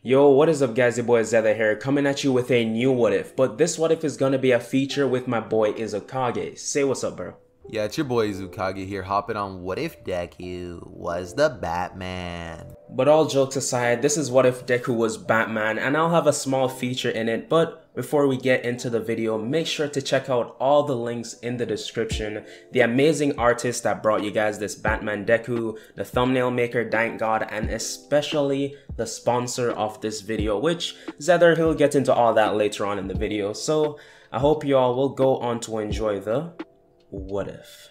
Yo, what is up guys, your boy Zeta here, coming at you with a new what if, but this what if is gonna be a feature with my boy Izukage. Say what's up, bro. Yeah, it's your boy Izukage here, hopping on What If Deku was the Batman. But all jokes aside, this is what if Deku was Batman, and I'll have a small feature in it, but before we get into the video, make sure to check out all the links in the description, the amazing artist that brought you guys this Batman Deku, the thumbnail maker Dank God, and especially the sponsor of this video, which Zeder, he'll get into all that later on in the video. So I hope you all will go on to enjoy the what if.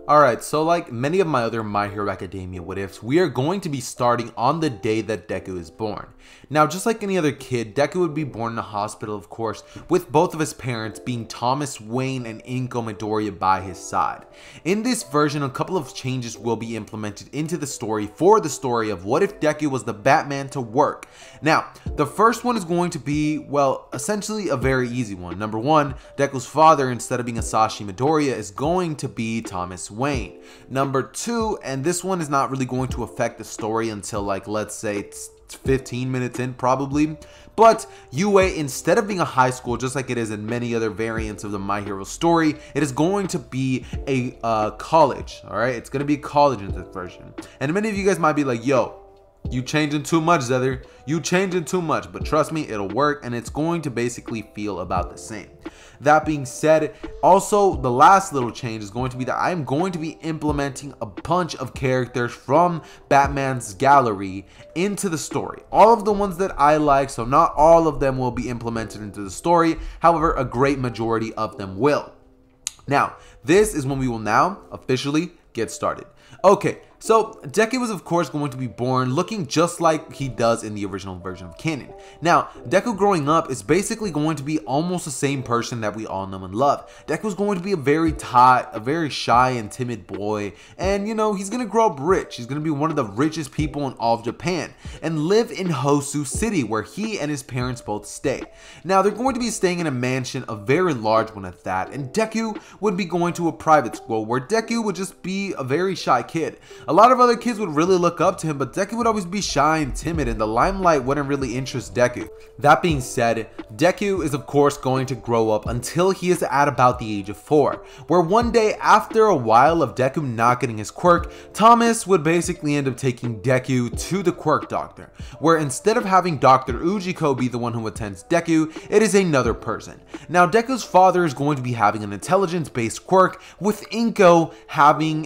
Alright, so like many of my other My Hero Academia what ifs, we are going to be starting on the day that Deku is born. Now, just like any other kid, Deku would be born in a hospital, of course, with both of his parents being Thomas Wayne and Inko Midoriya by his side. In this version, a couple of changes will be implemented into the story for the story of what if Deku was the Batman to work. Now, the first one is going to be, well, essentially a very easy one. Number one, Deku's father, instead of being Asashi Midoriya, is going to be Thomas Wayne. Number two, and this one is not really going to affect the story until like, let's say it's 15 minutes in probably, but UA, instead of being a high school just like it is in many other variants of the My Hero story, it is going to be a college. All right, it's going to be a college in this version. And many of you guys might be like, yo, you changing too much, Zeder. You changing too much, but trust me, it'll work, and it's going to basically feel about the same. That being said, also the last little change is going to be that I'm going to be implementing a bunch of characters from Batman's gallery into the story. All of the ones that I like, so not all of them will be implemented into the story. However, a great majority of them will. Now, this is when we will now officially get started. Okay, so Deku is of course going to be born looking just like he does in the original version of canon. Now, Deku growing up is basically going to be almost the same person that we all know and love. Deku is going to be a very shy and timid boy, and you know, he's going to grow up rich. He's going to be one of the richest people in all of Japan and live in Hosu City, where he and his parents both stay. Now, they're going to be staying in a mansion, a very large one at that, and Deku would be going to a private school where Deku would just be a very shy kid. A lot of other kids would really look up to him, but Deku would always be shy and timid, and the limelight wouldn't really interest Deku. That being said, Deku is of course going to grow up until he is at about the age of 4, where one day after a while of Deku not getting his quirk, Thomas would basically end up taking Deku to the quirk doctor, where instead of having Dr. Ujiko be the one who attends Deku, it is another person. Now, Deku's father is going to be having an intelligence-based quirk, with Inko having,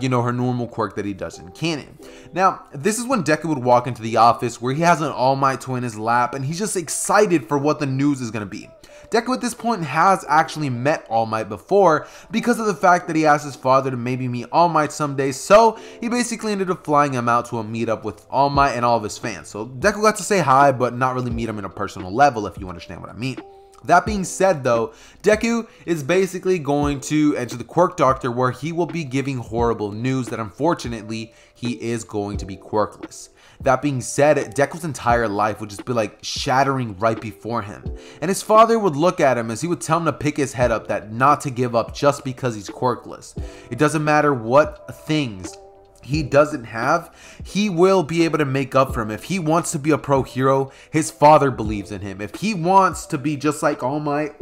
you know, her normal quirk that he does in canon. Now, this is when Deku would walk into the office where he has an All Might toy in his lap, and he's just excited for what the news is going to be. Deku at this point has actually met All Might before because of the fact that he asked his father to maybe meet All Might someday, so he basically ended up flying him out to a meetup with All Might and all of his fans. So Deku got to say hi, but not really meet him in a personal level, if you understand what I mean. That being said though, Deku is basically going to enter the Quirk Doctor, where he will be giving horrible news that unfortunately he is going to be quirkless. That being said, Deku's entire life would just be like shattering right before him, and his father would look at him as he would tell him to pick his head up, that not to give up just because he's quirkless. It doesn't matter what things he doesn't have, he will be able to make up for him. If he wants to be a pro hero, his father believes in him. If he wants to be just like All Might,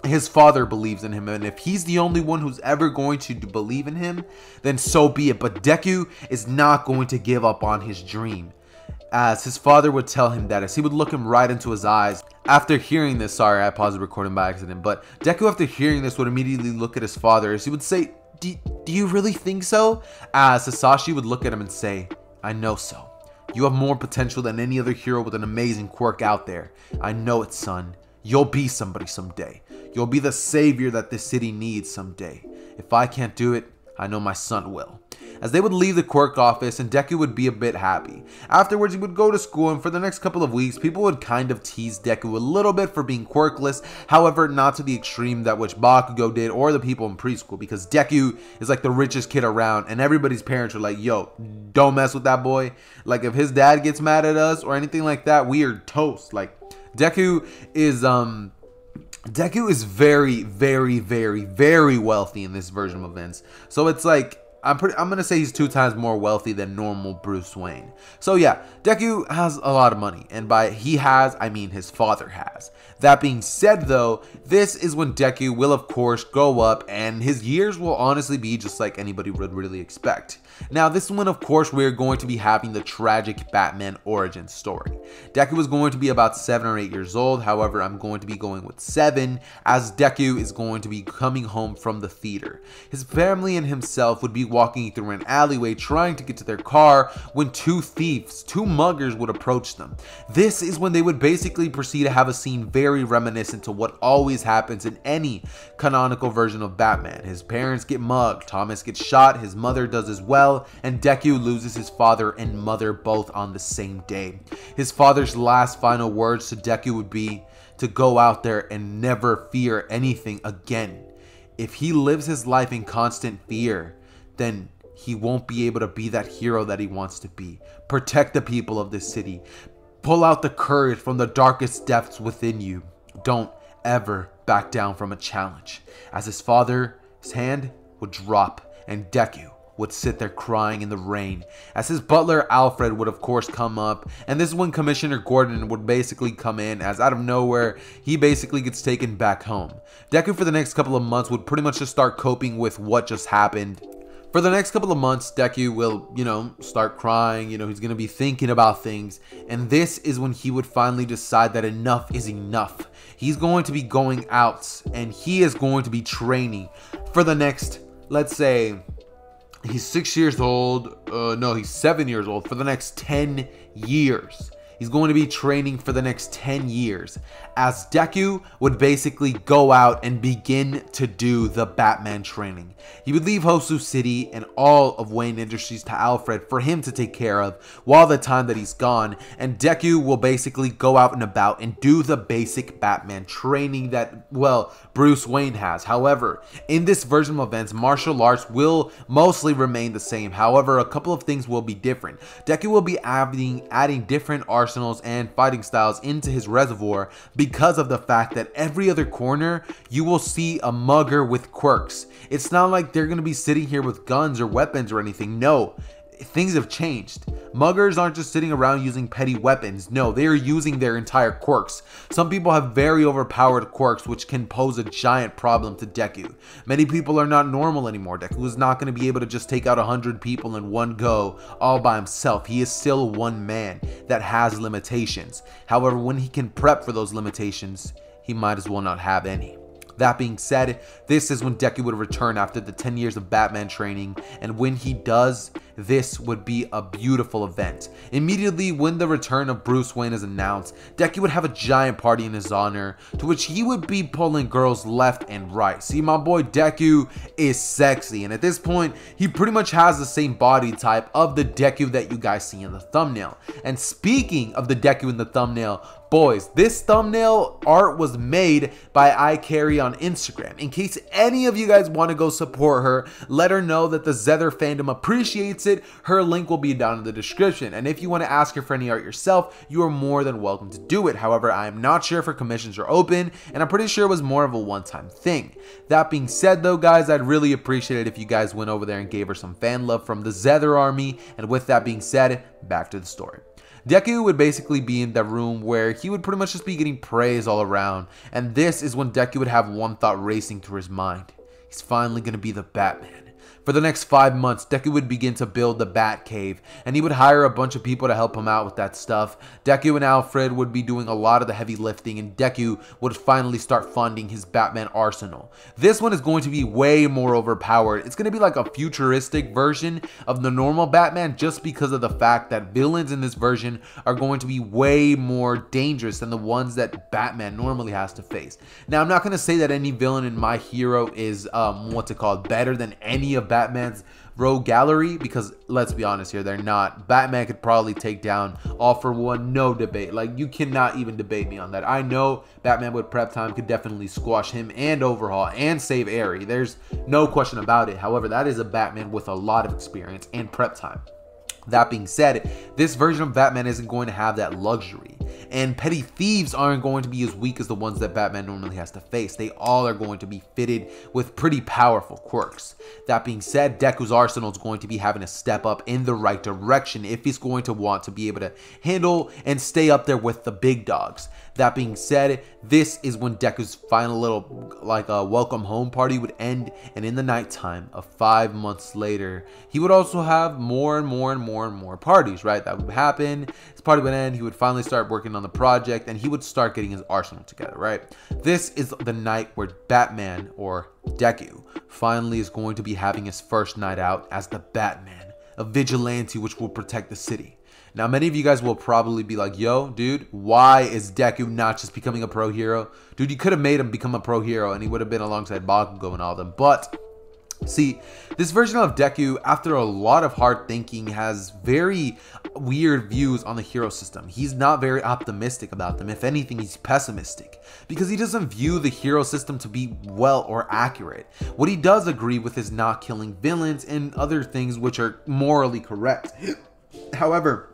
his father believes in him, and if he's the only one who's ever going to believe in him, then so be it. But Deku is not going to give up on his dream, as his father would tell him that, as he would look him right into his eyes. After hearing this, sorry, I paused the recording by accident, but Deku after hearing this would immediately look at his father as he would say, do you really think so? As Sasashi would look at him and say, I know so. You have more potential than any other hero with an amazing quirk out there. I know it, son. You'll be somebody someday. You'll be the savior that this city needs someday. If I can't do it, I know my son will. as they would leave the Quirk office and Deku would be a bit happy. Afterwards, he would go to school, and for the next couple of weeks, people would kind of tease Deku a little bit for being quirkless, however, not to the extreme that which Bakugo did or the people in preschool, because Deku is like the richest kid around, and everybody's parents are like, yo, don't mess with that boy. Like, if his dad gets mad at us or anything like that, we are toast. Like, Deku is very, very, very, very wealthy in this version of events. So it's like, I'm gonna say he's 2 times more wealthy than normal Bruce Wayne. So yeah, Deku has a lot of money, and by he has, I mean his father has. That being said though, this is when Deku will of course grow up, and his years will honestly be just like anybody would really expect. Now this one, of course, we're going to be having the tragic Batman origin story. Deku is going to be about 7 or 8 years old, however I'm going to be going with 7, as Deku is going to be coming home from the theater. His family and himself would be walking through an alleyway trying to get to their car when 2 thieves, 2 muggers would approach them. This is when they would basically proceed to have a scene very reminiscent to what always happens in any canonical version of Batman. His parents get mugged, Thomas gets shot, his mother does as well, and Deku loses his father and mother both on the same day. His father's last final words to Deku would be to go out there and never fear anything again. If he lives his life in constant fear, then he won't be able to be that hero that he wants to be. Protect the people of this city. Pull out the courage from the darkest depths within you. Don't ever back down from a challenge. As his father's hand would drop and Deku would sit there crying in the rain, as his butler Alfred would of course come up, and this is when Commissioner Gordon would basically come in, as out of nowhere he basically gets taken back home. Deku for the next couple of months would pretty much just start coping with what just happened. For the next couple of months, Deku will, start crying, he's going to be thinking about things, and this is when he would finally decide that enough is enough. He's going to be going out, and he is going to be training for the next, let's say, he's 6 years old, no, he's 7 years old, for the next 10 years. He's going to be training for the next 10 years, as Deku would basically go out and begin to do the Batman training. He would leave Hosu City and all of Wayne Industries to Alfred for him to take care of while the time that he's gone, and Deku will basically go out and about and do the basic Batman training that, well, Bruce Wayne has. However, in this version of events, martial arts will mostly remain the same. However, a couple of things will be different. Deku will be adding different arsenals and fighting styles into his reservoir because of the fact that every other corner you will see a mugger with quirks. It's not like they're going to be sitting here with guns or weapons or anything. No, things have changed. Muggers aren't just sitting around using petty weapons. No, they are using their entire quirks. Some people have very overpowered quirks which can pose a giant problem to Deku. Many people are not normal anymore. Deku is not going to be able to just take out 100 people in one go all by himself. He is still one man that has limitations. However, when he can prep for those limitations, he might as well not have any. That being said, this is when Deku would return after the 10 years of Batman training, and when he does, this would be a beautiful event. Immediately when the return of Bruce Wayne is announced, Deku would have a giant party in his honor, to which he would be pulling girls left and right. See, my boy Deku is sexy, and at this point, he pretty much has the same body type of the Deku that you guys see in the thumbnail. And speaking of the Deku in the thumbnail, boys, this thumbnail art was made by iCarry on Instagram. In case any of you guys want to go support her, let her know that the Zether fandom appreciates it. Her link will be down in the description. And if you want to ask her for any art yourself, you are more than welcome to do it. However, I am not sure if her commissions are open, and I'm pretty sure it was more of a one-time thing. That being said though, guys, I'd really appreciate it if you guys went over there and gave her some fan love from the Zether army. And with that being said, back to the story. Deku would basically be in the room where he would pretty much just be getting praise all around, and this is when Deku would have one thought racing through his mind. He's finally going to be the Batman. For the next 5 months, Deku would begin to build the Bat Cave, and he would hire a bunch of people to help him out with that stuff. Deku and Alfred would be doing a lot of the heavy lifting, and Deku would finally start funding his Batman arsenal. This one is going to be way more overpowered. It's going to be like a futuristic version of the normal Batman, just because of the fact that villains in this version are going to be way more dangerous than the ones that Batman normally has to face. Now, I'm not going to say that any villain in My Hero is better than any of Batman's rogue gallery, because let's be honest here, they're not. Batman could probably take down All For One, no debate. Like, you cannot even debate me on that. I know Batman with prep time could definitely squash him and overhaul and save Airy. There's no question about it. However, that is a Batman with a lot of experience and prep time. That being said, this version of Batman isn't going to have that luxury, and petty thieves aren't going to be as weak as the ones that Batman normally has to face. They all are going to be fitted with pretty powerful quirks. That being said, Deku's arsenal is going to be having to step up in the right direction if he's going to want to be able to handle and stay up there with the big dogs. That being said, this is when Deku's final little welcome home party would end, and in the nighttime of 5 months later, he would also have more and more parties, right? That would happen. His party would end. He would finally start working on the project, and he would start getting his arsenal together, right? This is the night where Batman, or Deku, finally is going to be having his first night out as the Batman, a vigilante which will protect the city. Now, many of you guys will probably be like, yo, dude, why is Deku not just becoming a pro hero? Dude, you could have made him become a pro hero and he would have been alongside Baku and all of them. But see, this version of Deku, after a lot of hard thinking, has very weird views on the hero system. He's not very optimistic about them. If anything, he's pessimistic because he doesn't view the hero system to be well or accurate. What he does agree with is not killing villains and other things which are morally correct. However,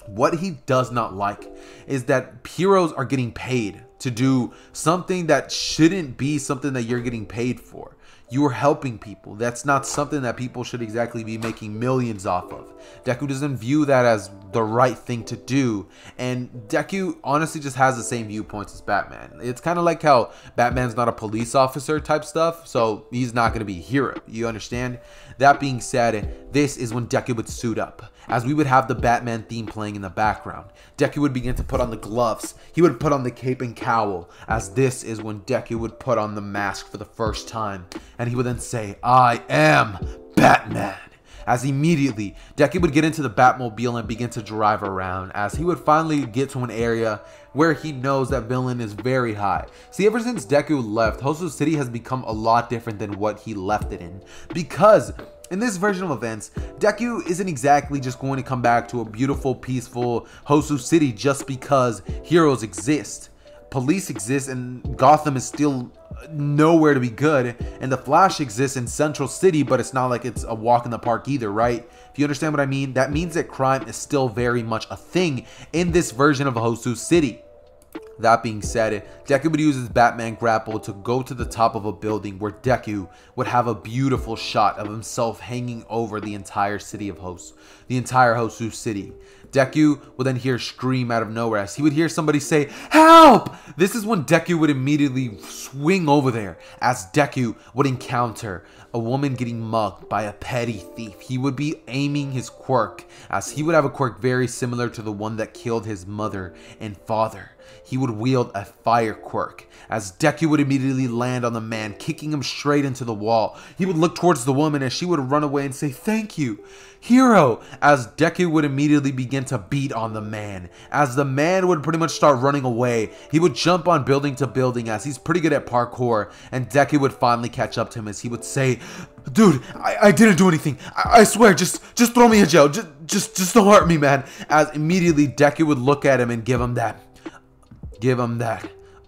what he does not like is that heroes are getting paid to do something that shouldn't be something that you're getting paid for. You are helping people. That's not something that people should exactly be making millions off of. Deku doesn't view that as the right thing to do. And Deku honestly just has the same viewpoints as Batman. It's kind of like how Batman's not a police officer type stuff, so he's not going to be a hero. You understand? That being said, this is when Deku would suit up, as we would have the Batman theme playing in the background. Deku would begin to put on the gloves. He would put on the cape and cowl, as this is when Deku would put on the mask for the first time. And he would then say, "I am Batman." As immediately, Deku would get into the Batmobile and begin to drive around, as he would finally get to an area where he knows that villain is very high. See, ever since Deku left, Hosu City has become a lot different than what he left it in, because in this version of events, Deku isn't exactly just going to come back to a beautiful, peaceful Hosu City just because heroes exist. Police exist and Gotham is still nowhere to be good, and the Flash exists in Central City, but it's not like it's a walk in the park either, right? If you understand what I mean, that means that crime is still very much a thing in this version of Hosu City. That being said, Deku would use his Batman grapple to go to the top of a building where Deku would have a beautiful shot of himself hanging over the entire city of the entire Hosu City. Deku would then hear a scream out of nowhere as he would hear somebody say, "Help!" This is when Deku would immediately swing over there, as Deku would encounter a woman getting mugged by a petty thief. He would be aiming his quirk, as he would have a quirk very similar to the one that killed his mother and father. He would wield a fire quirk, as Deku would immediately land on the man, kicking him straight into the wall. He would look towards the woman as she would run away and say, "Thank you, hero," as Deku would immediately begin to beat on the man. As the man would pretty much start running away, he would jump on building to building, as he's pretty good at parkour, and Deku would finally catch up to him as he would say, "Dude, I didn't do anything. I swear, just throw me in jail. Just don't hurt me, man." As immediately Deku would look at him and give him that.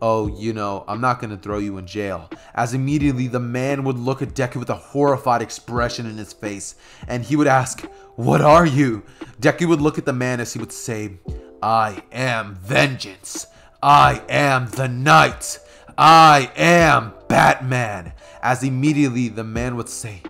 "Oh, you know, I'm not going to throw you in jail." As immediately the man would look at Deku with a horrified expression in his face, and he would ask, "What are you?" Deku would look at the man as he would say, "I am vengeance. I am the night. I am Batman." As immediately the man would say,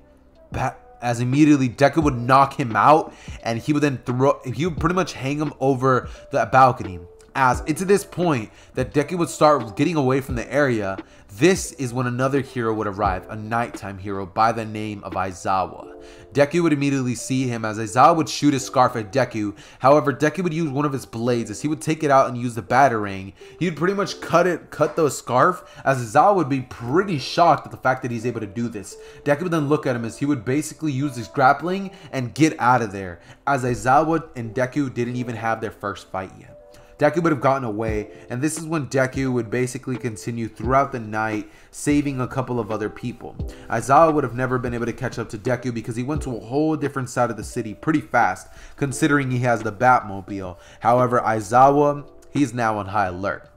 as immediately Deku would knock him out, and he would then he would pretty much hang him over the balcony. As it's at this point that Deku would start getting away from the area, this is when another hero would arrive, a nighttime hero by the name of Aizawa. Deku would immediately see him as Aizawa would shoot his scarf at Deku. However, Deku would use one of his blades as he would take it out and use the batarang. He would pretty much cut the scarf, as Aizawa would be pretty shocked at the fact that he's able to do this. Deku would then look at him as he would basically use his grappling and get out of there, as Aizawa and Deku didn't even have their first fight yet. Deku would have gotten away, and this is when Deku would basically continue throughout the night, saving a couple of other people. Aizawa would have never been able to catch up to Deku because he went to a whole different side of the city pretty fast, considering he has the Batmobile. However, Aizawa, he's now on high alert.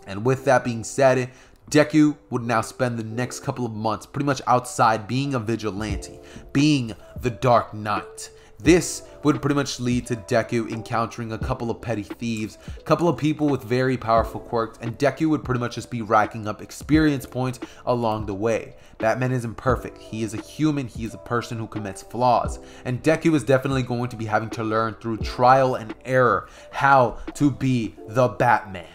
And with that being said, Deku would now spend the next couple of months pretty much outside being a vigilante, being the Dark Knight. This would pretty much lead to Deku encountering a couple of petty thieves, a couple of people with very powerful quirks, and Deku would pretty much just be racking up experience points along the way. Batman isn't perfect. He is a human. He is a person who commits flaws. And Deku is definitely going to be having to learn through trial and error how to be the Batman.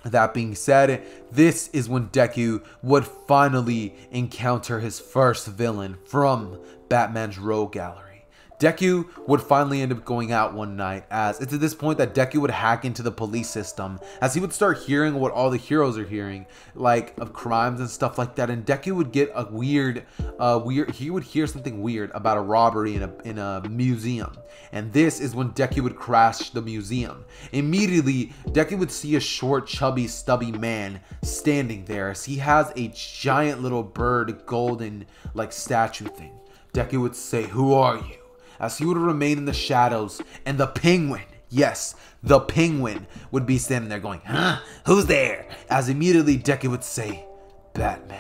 That being said, this is when Deku would finally encounter his first villain from Batman's Rogue Gallery. Deku would finally end up going out one night, as it's at this point that Deku would hack into the police system, as he would start hearing what all the heroes are hearing, like of crimes and stuff like that. And Deku would get a he would hear something weird about a robbery in a museum. And this is when Deku would crash the museum. Immediately, Deku would see a short, chubby, stubby man standing there, as he has a giant little bird, golden like statue thing. Deku would say, "Who are you?" As he would remain in the shadows, and the penguin, yes, the penguin would be standing there going, "Huh? Who's there?" As immediately Deku would say, "Batman."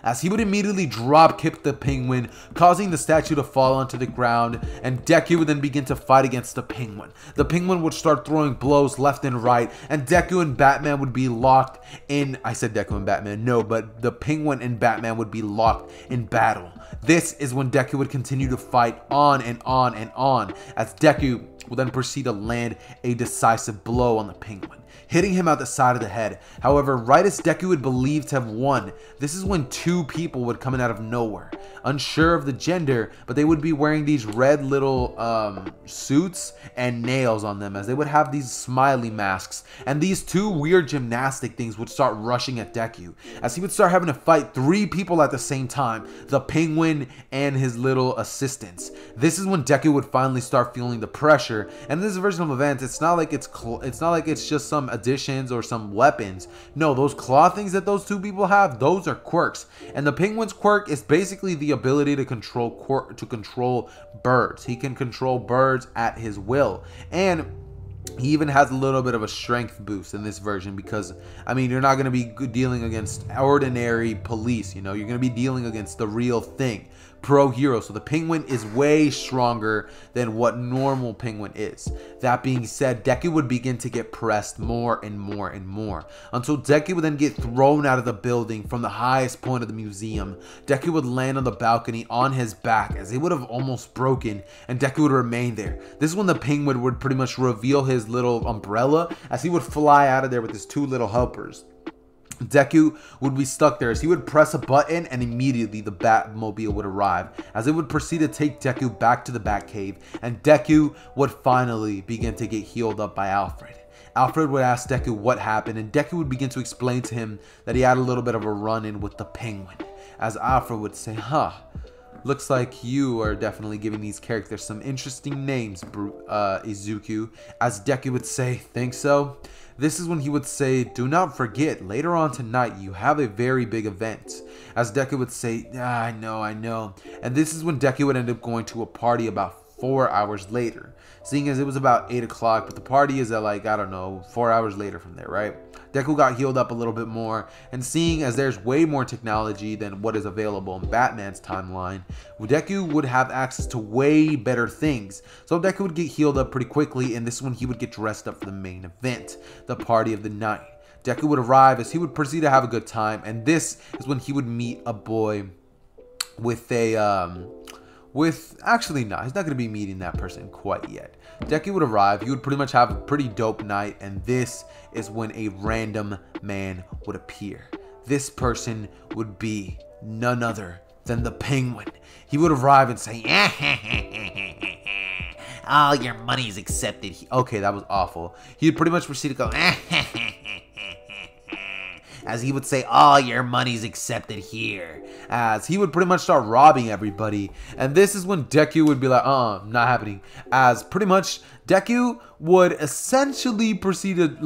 As he would immediately drop kick the penguin, causing the statue to fall onto the ground, and Deku would then begin to fight against the penguin. The penguin would start throwing blows left and right, and Deku and Batman would be locked in, I said Deku and Batman, no, but the penguin and Batman would be locked in battle. This is when Deku would continue to fight on and on and on, as Deku will then proceed to land a decisive blow on the penguin, hitting him out the side of the head. However, right as Deku would believe to have won, this is when two people would come in out of nowhere. Unsure of the gender, but they would be wearing these red little suits and nails on them, as they would have these smiley masks. And these two weird gymnastic things would start rushing at Deku, as he would start having to fight three people at the same time, the penguin and his little assistants. This is when Deku would finally start feeling the pressure. And this version of events, it's not like it's just some additions or some weapons. No, those claw things that those two people have, those are quirks. And the penguin's quirk is basically the ability to control birds. He can control birds at his will, and he even has a little bit of a strength boost in this version, because I mean, you're not going to be dealing against ordinary police, you know, you're going to be dealing against the real thing, pro hero. So the penguin is way stronger than what normal penguin is. That being said, Deku would begin to get pressed more and more and more, until Deku would then get thrown out of the building from the highest point of the museum. Deku would land on the balcony on his back, as he would have almost broken, and Deku would remain there. This is when the penguin would pretty much reveal his little umbrella, as he would fly out of there with his two little helpers. Deku would be stuck there, as he would press a button, and immediately the Batmobile would arrive, as it would proceed to take Deku back to the Batcave, and Deku would finally begin to get healed up by Alfred. Alfred would ask Deku what happened, and Deku would begin to explain to him that he had a little bit of a run-in with the penguin, as Alfred would say, "Huh, looks like you are definitely giving these characters some interesting names, Izuku." As Deku would say, "Think so?" This is when he would say, "Do not forget, later on tonight you have a very big event." As Deku would say, "I know." And this is when Deku would end up going to a party about 4 hours later, seeing as it was about 8 o'clock, but the party is at, like, I don't know, 4 hours later from there, right? Deku got healed up a little bit more, and seeing as there's way more technology than what is available in Batman's timeline, Deku would have access to way better things. So Deku would get healed up pretty quickly, and this is when he would get dressed up for the main event, the party of the night. Deku would arrive, as he would proceed to have a good time, and this is when he would meet a boy with a actually, no, he's not going to be meeting that person quite yet. Deku would arrive, he would pretty much have a pretty dope night, and this is when a random man would appear. This person would be none other than the penguin. He would arrive and say, "All your money's accepted." Okay, that was awful. He would pretty much proceed to go, as he would say, "All your money's accepted here," as he would pretty much start robbing everybody. And this is when Deku would be like, not happening, as pretty much Deku would essentially proceed to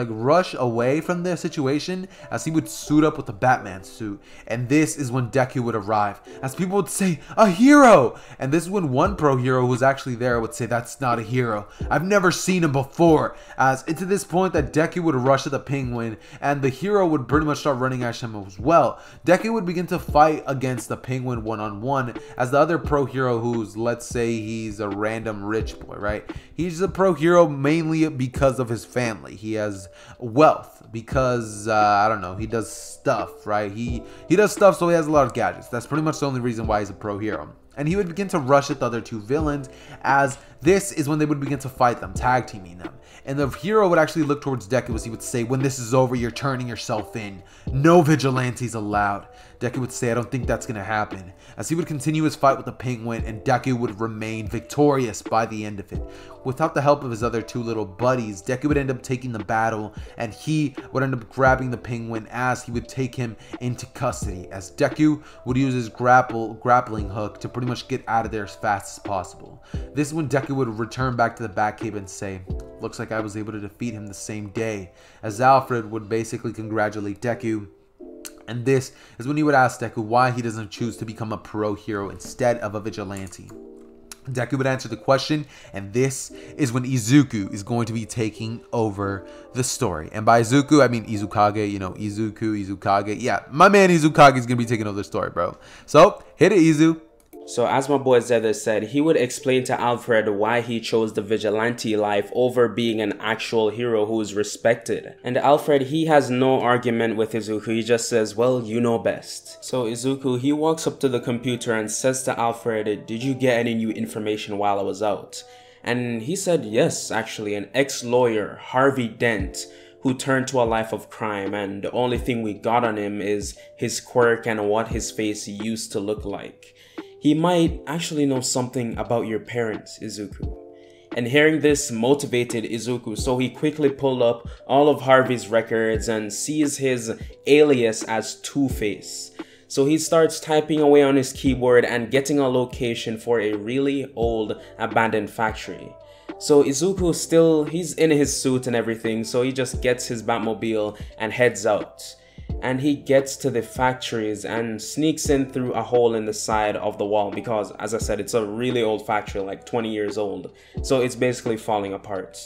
rush away from the situation as he would suit up with the Batman suit. And this is when Deku would arrive, as people would say, "A hero!" And this is when one pro hero who's actually there would say, "That's not a hero. I've never seen him before." As it's at this point that Deku would rush at the Penguin, and the hero would pretty much start running at him as well. Deku would begin to fight against the Penguin one-on-one, as the other pro hero, who's, let's say he's a random rich boy, right? He's a pro hero mainly because of his family. He has wealth because I don't know, he does stuff, right? He does stuff, so he has a lot of gadgets. That's pretty much the only reason why he's a pro hero. And he would begin to rush at the other two villains, as this is when they would begin to fight them, tag teaming them. And the hero would actually look towards Deku as he would say, "When this is over, you're turning yourself in. No vigilantes allowed." Deku would say, "I don't think that's going to happen," as he would continue his fight with the Penguin, and Deku would remain victorious by the end of it. Without the help of his other two little buddies, Deku would end up taking the battle, and he would end up grabbing the Penguin as he would take him into custody, as Deku would use his grappling hook to pretty much get out of there as fast as possible. This is when Deku would return back to the Batcave and say, "Looks like I was able to defeat him the same day," as Alfred would basically congratulate Deku. And this is when he would ask Deku why he doesn't choose to become a pro hero instead of a vigilante. Deku would answer the question, and this is when Izuku is going to be taking over the story. And by Izuku, I mean Izukage, you know, Izuku, Izukage. Yeah, my man Izukage is going to be taking over the story, bro. So, hit it, Izu. So as my boy Zeder said, he would explain to Alfred why he chose the vigilante life over being an actual hero who is respected. And Alfred, he has no argument with Izuku, he just says, "Well, you know best." So Izuku, he walks up to the computer and says to Alfred, "Did you get any new information while I was out?" And he said, "Yes, actually, an ex-lawyer, Harvey Dent, who turned to a life of crime, and the only thing we got on him is his quirk and what his face used to look like. He might actually know something about your parents, Izuku." And hearing this motivated Izuku, so he quickly pulled up all of Harvey's records and sees his alias as Two-Face. So he starts typing away on his keyboard and getting a location for a really old abandoned factory. So Izuku still, he's in his suit and everything, so he just gets his Batmobile and heads out. And he gets to the factories and sneaks in through a hole in the side of the wall because, as I said, it's a really old factory, like 20 years old. So it's basically falling apart.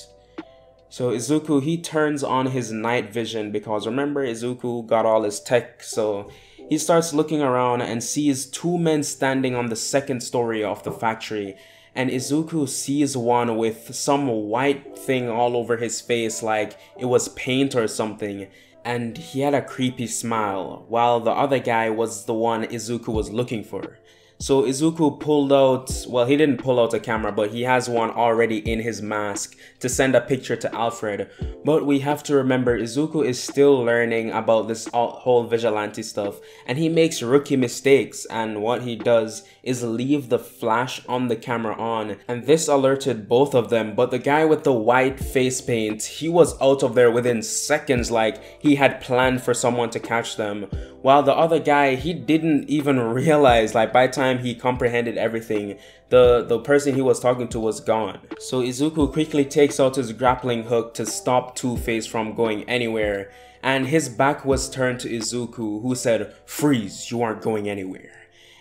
So Izuku, he turns on his night vision because remember, Izuku got all his tech, so he starts looking around and sees two men standing on the second story of the factory. And Izuku sees one with some white thing all over his face like it was paint or something. And he had a creepy smile, while the other guy was the one Izuku was looking for. So Izuku pulled out, well, he didn't pull out a camera, but he has one already in his mask to send a picture to Alfred. But we have to remember, Izuku is still learning about this whole vigilante stuff, and he makes rookie mistakes, and what he does is leave the flash on the camera on, and this alerted both of them. But the guy with the white face paint, he was out of there within seconds, like he had planned for someone to catch them, while the other guy, he didn't even realize, like by the time he comprehended everything, the person he was talking to was gone. So Izuku quickly takes out his grappling hook to stop Two-Face from going anywhere, and his back was turned to Izuku, who said, "Freeze, you aren't going anywhere."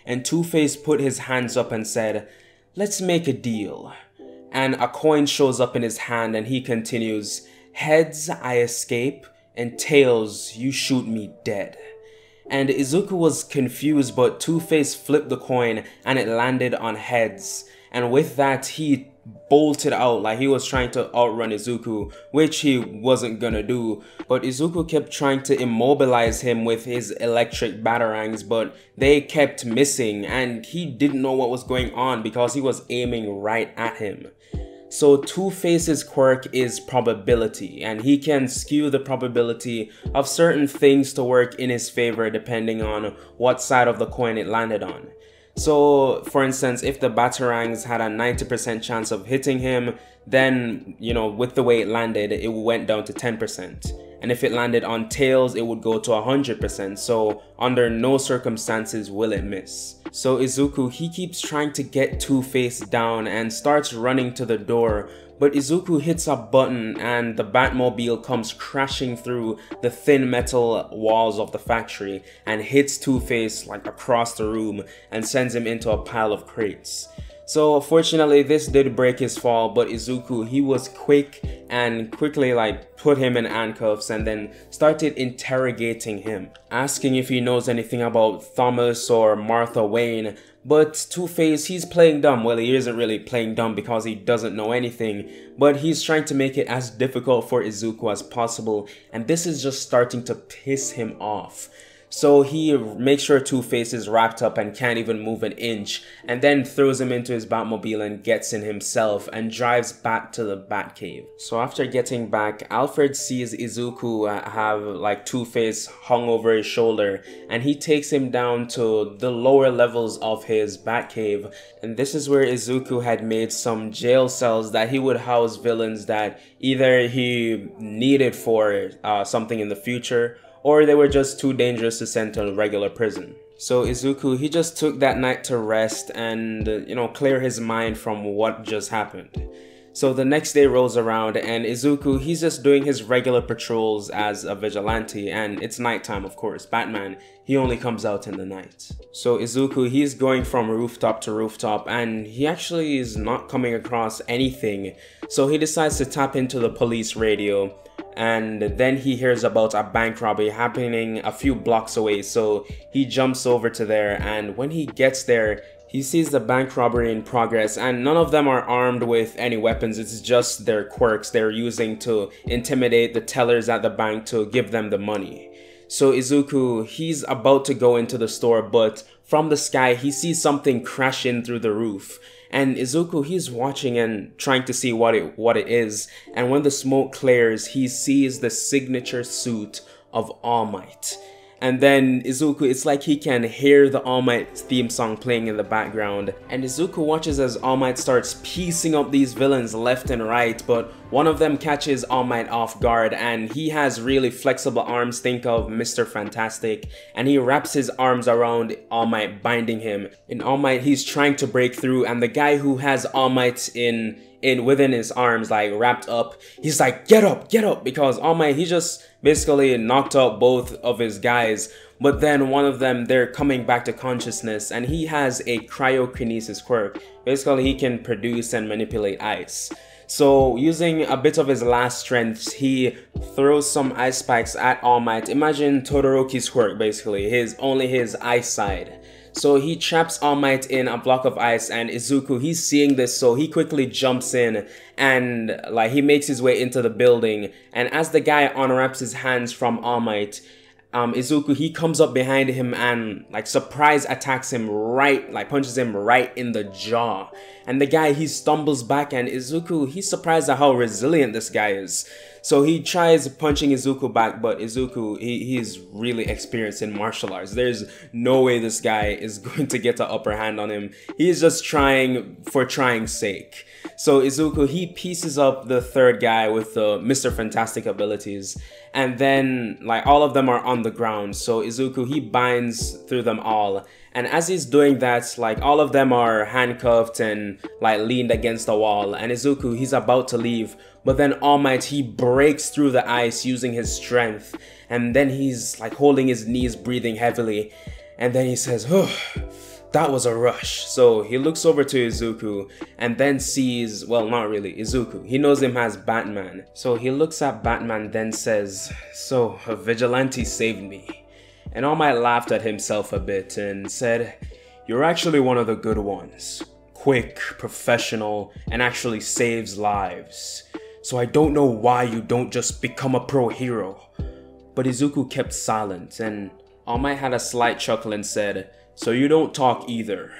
And Two-Face put his hands up and said, "Let's make a deal." And a coin shows up in his hand and he continues, "Heads, I escape, and tails, you shoot me dead." And Izuku was confused, but Two-Face flipped the coin and it landed on heads. And with that, he bolted out like he was trying to outrun Izuku, which he wasn't gonna do. But Izuku kept trying to immobilize him with his electric batarangs, but they kept missing and he didn't know what was going on because he was aiming right at him. So Two-Face's quirk is probability, and he can skew the probability of certain things to work in his favor depending on what side of the coin it landed on. So for instance, if the batarangs had a 90% chance of hitting him, then, you know, with the way it landed, it went down to 10%. And if it landed on tails, it would go to 100%, so under no circumstances will it miss. So Izuku, he keeps trying to get Two-Face down and starts running to the door, but Izuku hits a button and the Batmobile comes crashing through the thin metal walls of the factory and hits Two-Face like across the room and sends him into a pile of crates. So fortunately this did break his fall, but Izuku, he was quick and quickly like put him in handcuffs and then started interrogating him, asking if he knows anything about Thomas or Martha Wayne. But Two-Face, he's playing dumb. Well, he isn't really playing dumb because he doesn't know anything, but he's trying to make it as difficult for Izuku as possible, and this is just starting to piss him off. So he makes sure Two-Face is wrapped up and can't even move an inch, and then throws him into his Batmobile and gets in himself and drives back to the Batcave. So after getting back, Alfred sees Izuku have like Two-Face hung over his shoulder, and he takes him down to the lower levels of his Batcave, and this is where Izuku had made some jail cells that he would house villains that either he needed for something in the future, or they were just too dangerous to send to a regular prison. So Izuku, he just took that night to rest and, clear his mind from what just happened. So the next day rolls around and Izuku, he's just doing his regular patrols as a vigilante, and it's nighttime of course. Batman, he only comes out in the night. So Izuku, he's going from rooftop to rooftop and he actually is not coming across anything. So he decides to tap into the police radio, and then he hears about a bank robbery happening a few blocks away, so he jumps over to there, and when he gets there, he sees the bank robbery in progress, and none of them are armed with any weapons. It's just their quirks they're using to intimidate the tellers at the bank to give them the money. So Izuku, he's about to go into the store, but from the sky he sees something crash in through the roof. And Izuku, he's watching and trying to see what it is, and when the smoke clears, he sees the signature suit of All Might. And then Izuku, it's like he can hear the All Might theme song playing in the background. And Izuku watches as All Might starts piecing up these villains left and right, but one of them catches All Might off guard, and he has really flexible arms, think of Mr. Fantastic, and he wraps his arms around All Might, binding him. In All Might, he's trying to break through, and the guy who has All Might within his arms, like wrapped up, he's like, get up, because All Might, he just basically knocked out both of his guys. But then one of them, they're coming back to consciousness, and he has a cryokinesis quirk. Basically, he can produce and manipulate ice. So using a bit of his last strength, he throws some ice spikes at All Might. Imagine Todoroki's quirk, basically, only his ice side. So he traps All Might in a block of ice, and Izuku, he's seeing this, so he quickly jumps in and like he makes his way into the building. And as the guy unwraps his hands from All Might, Izuku, he comes up behind him and like surprise attacks him punches him right in the jaw. And the guy, he stumbles back, and Izuku, he's surprised at how resilient this guy is. So he tries punching Izuku back, but Izuku, he's really experienced in martial arts. There's no way this guy is going to get the upper hand on him. He's just trying for trying's sake. So Izuku, he pieces up the third guy with the Mr. Fantastic abilities, and then like all of them are on the ground. So Izuku, he binds through them all, and as he's doing that, like all of them are handcuffed and like leaned against the wall, and Izuku, he's about to leave, but then All Might, he breaks through the ice using his strength, and then he's like holding his knees, breathing heavily, and then he says, "Oh, that was a rush." So he looks over to Izuku and then sees, well, not really, Izuku. He knows him as Batman. So he looks at Batman, then says, "So a vigilante saved me." And All Might laughed at himself a bit and said, "You're actually one of the good ones. Quick, professional, and actually saves lives. So I don't know why you don't just become a pro hero." But Izuku kept silent, and All Might had a slight chuckle and said, "So you don't talk either."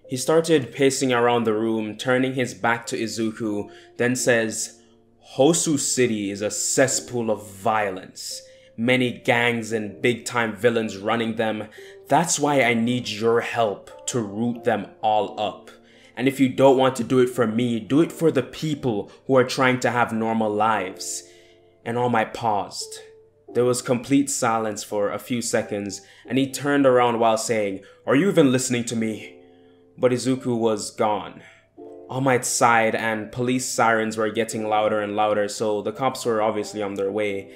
He started pacing around the room, turning his back to Izuku, then says, "Hosu City is a cesspool of violence. Many gangs and big-time villains running them. That's why I need your help to root them all up. And if you don't want to do it for me, do it for the people who are trying to have normal lives." And All Might paused. There was complete silence for a few seconds, and he turned around while saying, "Are you even listening to me?" But Izuku was gone. All Might's side, and police sirens were getting louder and louder, so the cops were obviously on their way.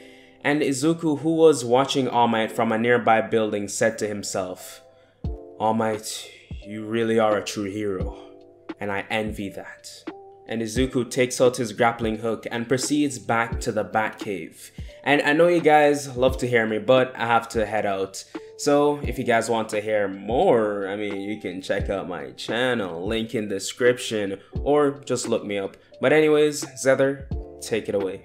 And Izuku, who was watching All Might from a nearby building, said to himself, "All Might, you really are a true hero, and I envy that." And Izuku takes out his grappling hook and proceeds back to the Batcave. And I know you guys love to hear me, but I have to head out. So if you guys want to hear more, I mean, you can check out my channel, link in description, or just look me up. But anyways, Zether, take it away.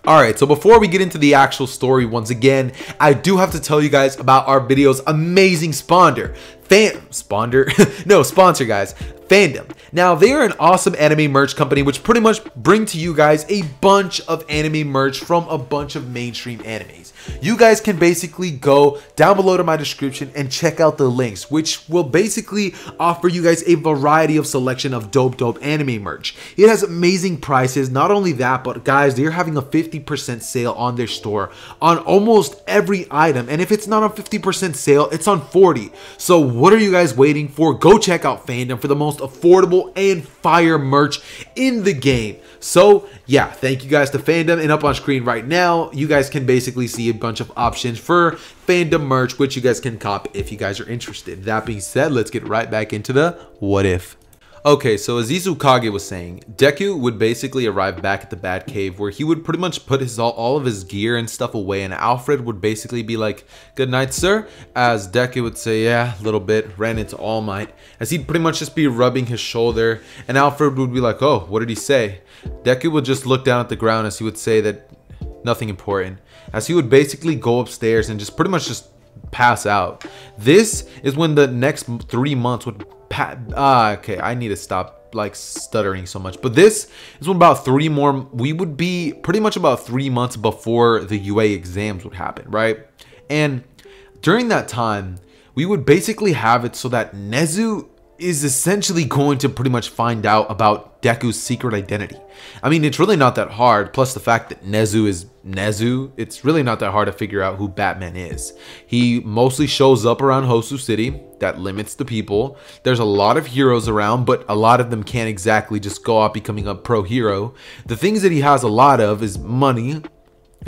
Alright, so before we get into the actual story, once again, I do have to tell you guys about our video's amazing sponsor, guys, Fandom. Now, they are an awesome anime merch company which pretty much bring to you guys a bunch of anime merch from a bunch of mainstream animes. You guys can basically go down below to my description and check out the links, which will basically offer you guys a variety of selection of dope anime merch. It has amazing prices. Not only that, but guys, they're having a 50% sale on their store on almost every item. And if it's not on 50% sale, it's on 40%. So what are you guys waiting for? Go check out Fandom for the most affordable and fire merch in the game. So yeah, thank you guys to Fandom, and up on screen right now, you guys can basically see a bunch of options for Fandom merch, which you guys can cop if you guys are interested. That being said, let's get right back into the what if. Okay, so as Izukage was saying, Deku would basically arrive back at the Batcave where he would pretty much put his all of his gear and stuff away, and Alfred would basically be like, "Good night, sir," as Deku would say, "Yeah, a little bit," ran into All Might, as he'd pretty much just be rubbing his shoulder, and Alfred would be like, "Oh, what did he say?" Deku would just look down at the ground as he would say that nothing important, as he would basically go upstairs and just pretty much just pass out. This is when the next 3 months would okay, I need to stop like stuttering so much, but this is when about we would be pretty much about 3 months before the UA exams would happen, right? And during that time, we would basically have it so that Nezu is essentially going to pretty much find out about Deku's secret identity. I mean, it's really not that hard, plus the fact that Nezu is Nezu, it's really not that hard to figure out who Batman is. He mostly shows up around Hosu City, that limits the people. There's a lot of heroes around, but a lot of them can't exactly just go out becoming a pro hero. The things that he has a lot of is money,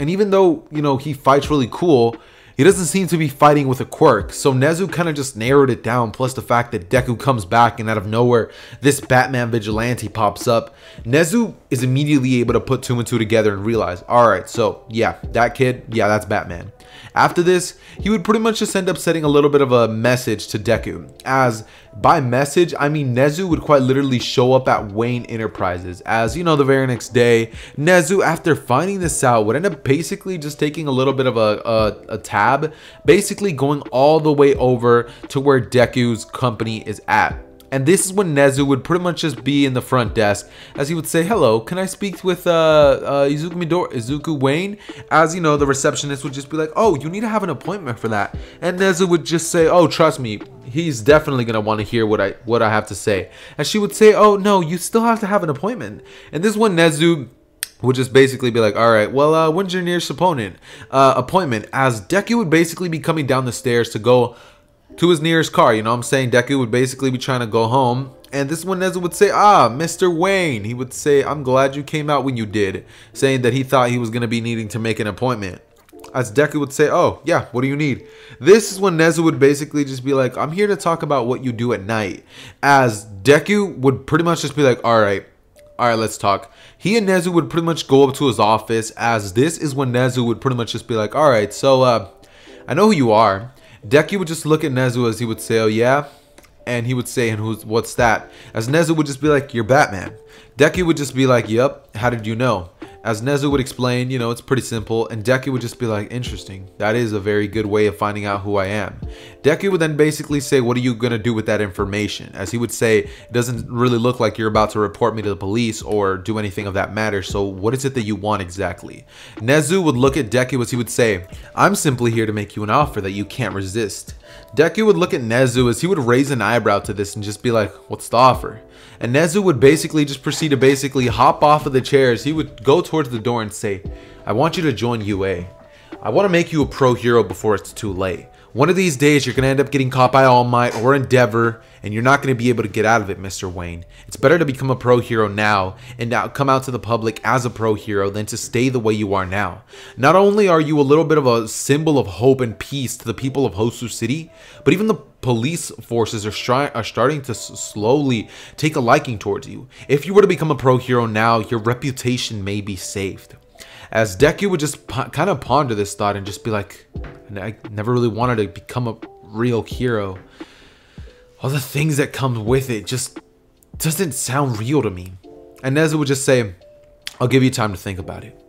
and even though, you know, he fights really cool, he doesn't seem to be fighting with a quirk, so Nezu kind of just narrowed it down, plus the fact that Deku comes back and out of nowhere, this Batman vigilante pops up. Nezu is immediately able to put 2 and 2 together and realize, alright, so yeah, that kid, yeah, that's Batman. After this, he would pretty much just end up sending a little bit of a message to Deku, as by message, I mean Nezu would quite literally show up at Wayne Enterprises, as you know, the very next day, Nezu, after finding this out, would end up basically just taking a little bit of a tab, basically going all the way over to where Deku's company is at. And this is when Nezu would pretty much just be in the front desk, as he would say, "Hello, can I speak with Izuku Wayne?" As you know, the receptionist would just be like, "Oh, you need to have an appointment for that." And Nezu would just say, "Oh, trust me, he's definitely gonna want to hear what I have to say." And she would say, "Oh no, you still have to have an appointment." And this is when Nezu would just basically be like, "Alright, well, when's your nearest appointment?" As Deku would basically be coming down the stairs to go to his nearest car, you know what I'm saying? Deku would basically be trying to go home, and this is when Nezu would say, "Ah, Mr. Wayne." He would say, "I'm glad you came out when you did," saying that he thought he was going to be needing to make an appointment. As Deku would say, "Oh, yeah, what do you need?" This is when Nezu would basically just be like, "I'm here to talk about what you do at night." As Deku would pretty much just be like, Alright, let's talk." He and Nezu would pretty much go up to his office, as this is when Nezu would pretty much just be like, "Alright, so, I know who you are." Deku would just look at Nezu as he would say, "Oh yeah?" And he would say, "And what's that?" As Nezu would just be like, "You're Batman." Deku would just be like, "Yup, how did you know?" As Nezu would explain, you know, it's pretty simple, and Deku would just be like, "Interesting, that is a very good way of finding out who I am." Deku would then basically say, "What are you gonna do with that information?" As he would say, "It doesn't really look like you're about to report me to the police or do anything of that matter, so what is it that you want exactly?" Nezu would look at Deku as he would say, "I'm simply here to make you an offer that you can't resist." Deku would look at Nezu as he would raise an eyebrow to this and just be like, "What's the offer?" And Nezu would basically just proceed to basically hop off of the chairs. He would go towards the door and say, "I want you to join UA. I want to make you a pro hero before it's too late. One of these days, you're going to end up getting caught by All Might or Endeavor, and you're not going to be able to get out of it, Mr. Wayne. It's better to become a pro hero now and now come out to the public as a pro hero than to stay the way you are now. Not only are you a little bit of a symbol of hope and peace to the people of Hosu City, but even the police forces are starting to slowly take a liking towards you. If you were to become a pro hero now, your reputation may be saved. As Deku would just kind of ponder this thought and just be like, I never really wanted to become a real hero. All the things that come with it just doesn't sound real to me. And Nezu would just say, I'll give you time to think about it.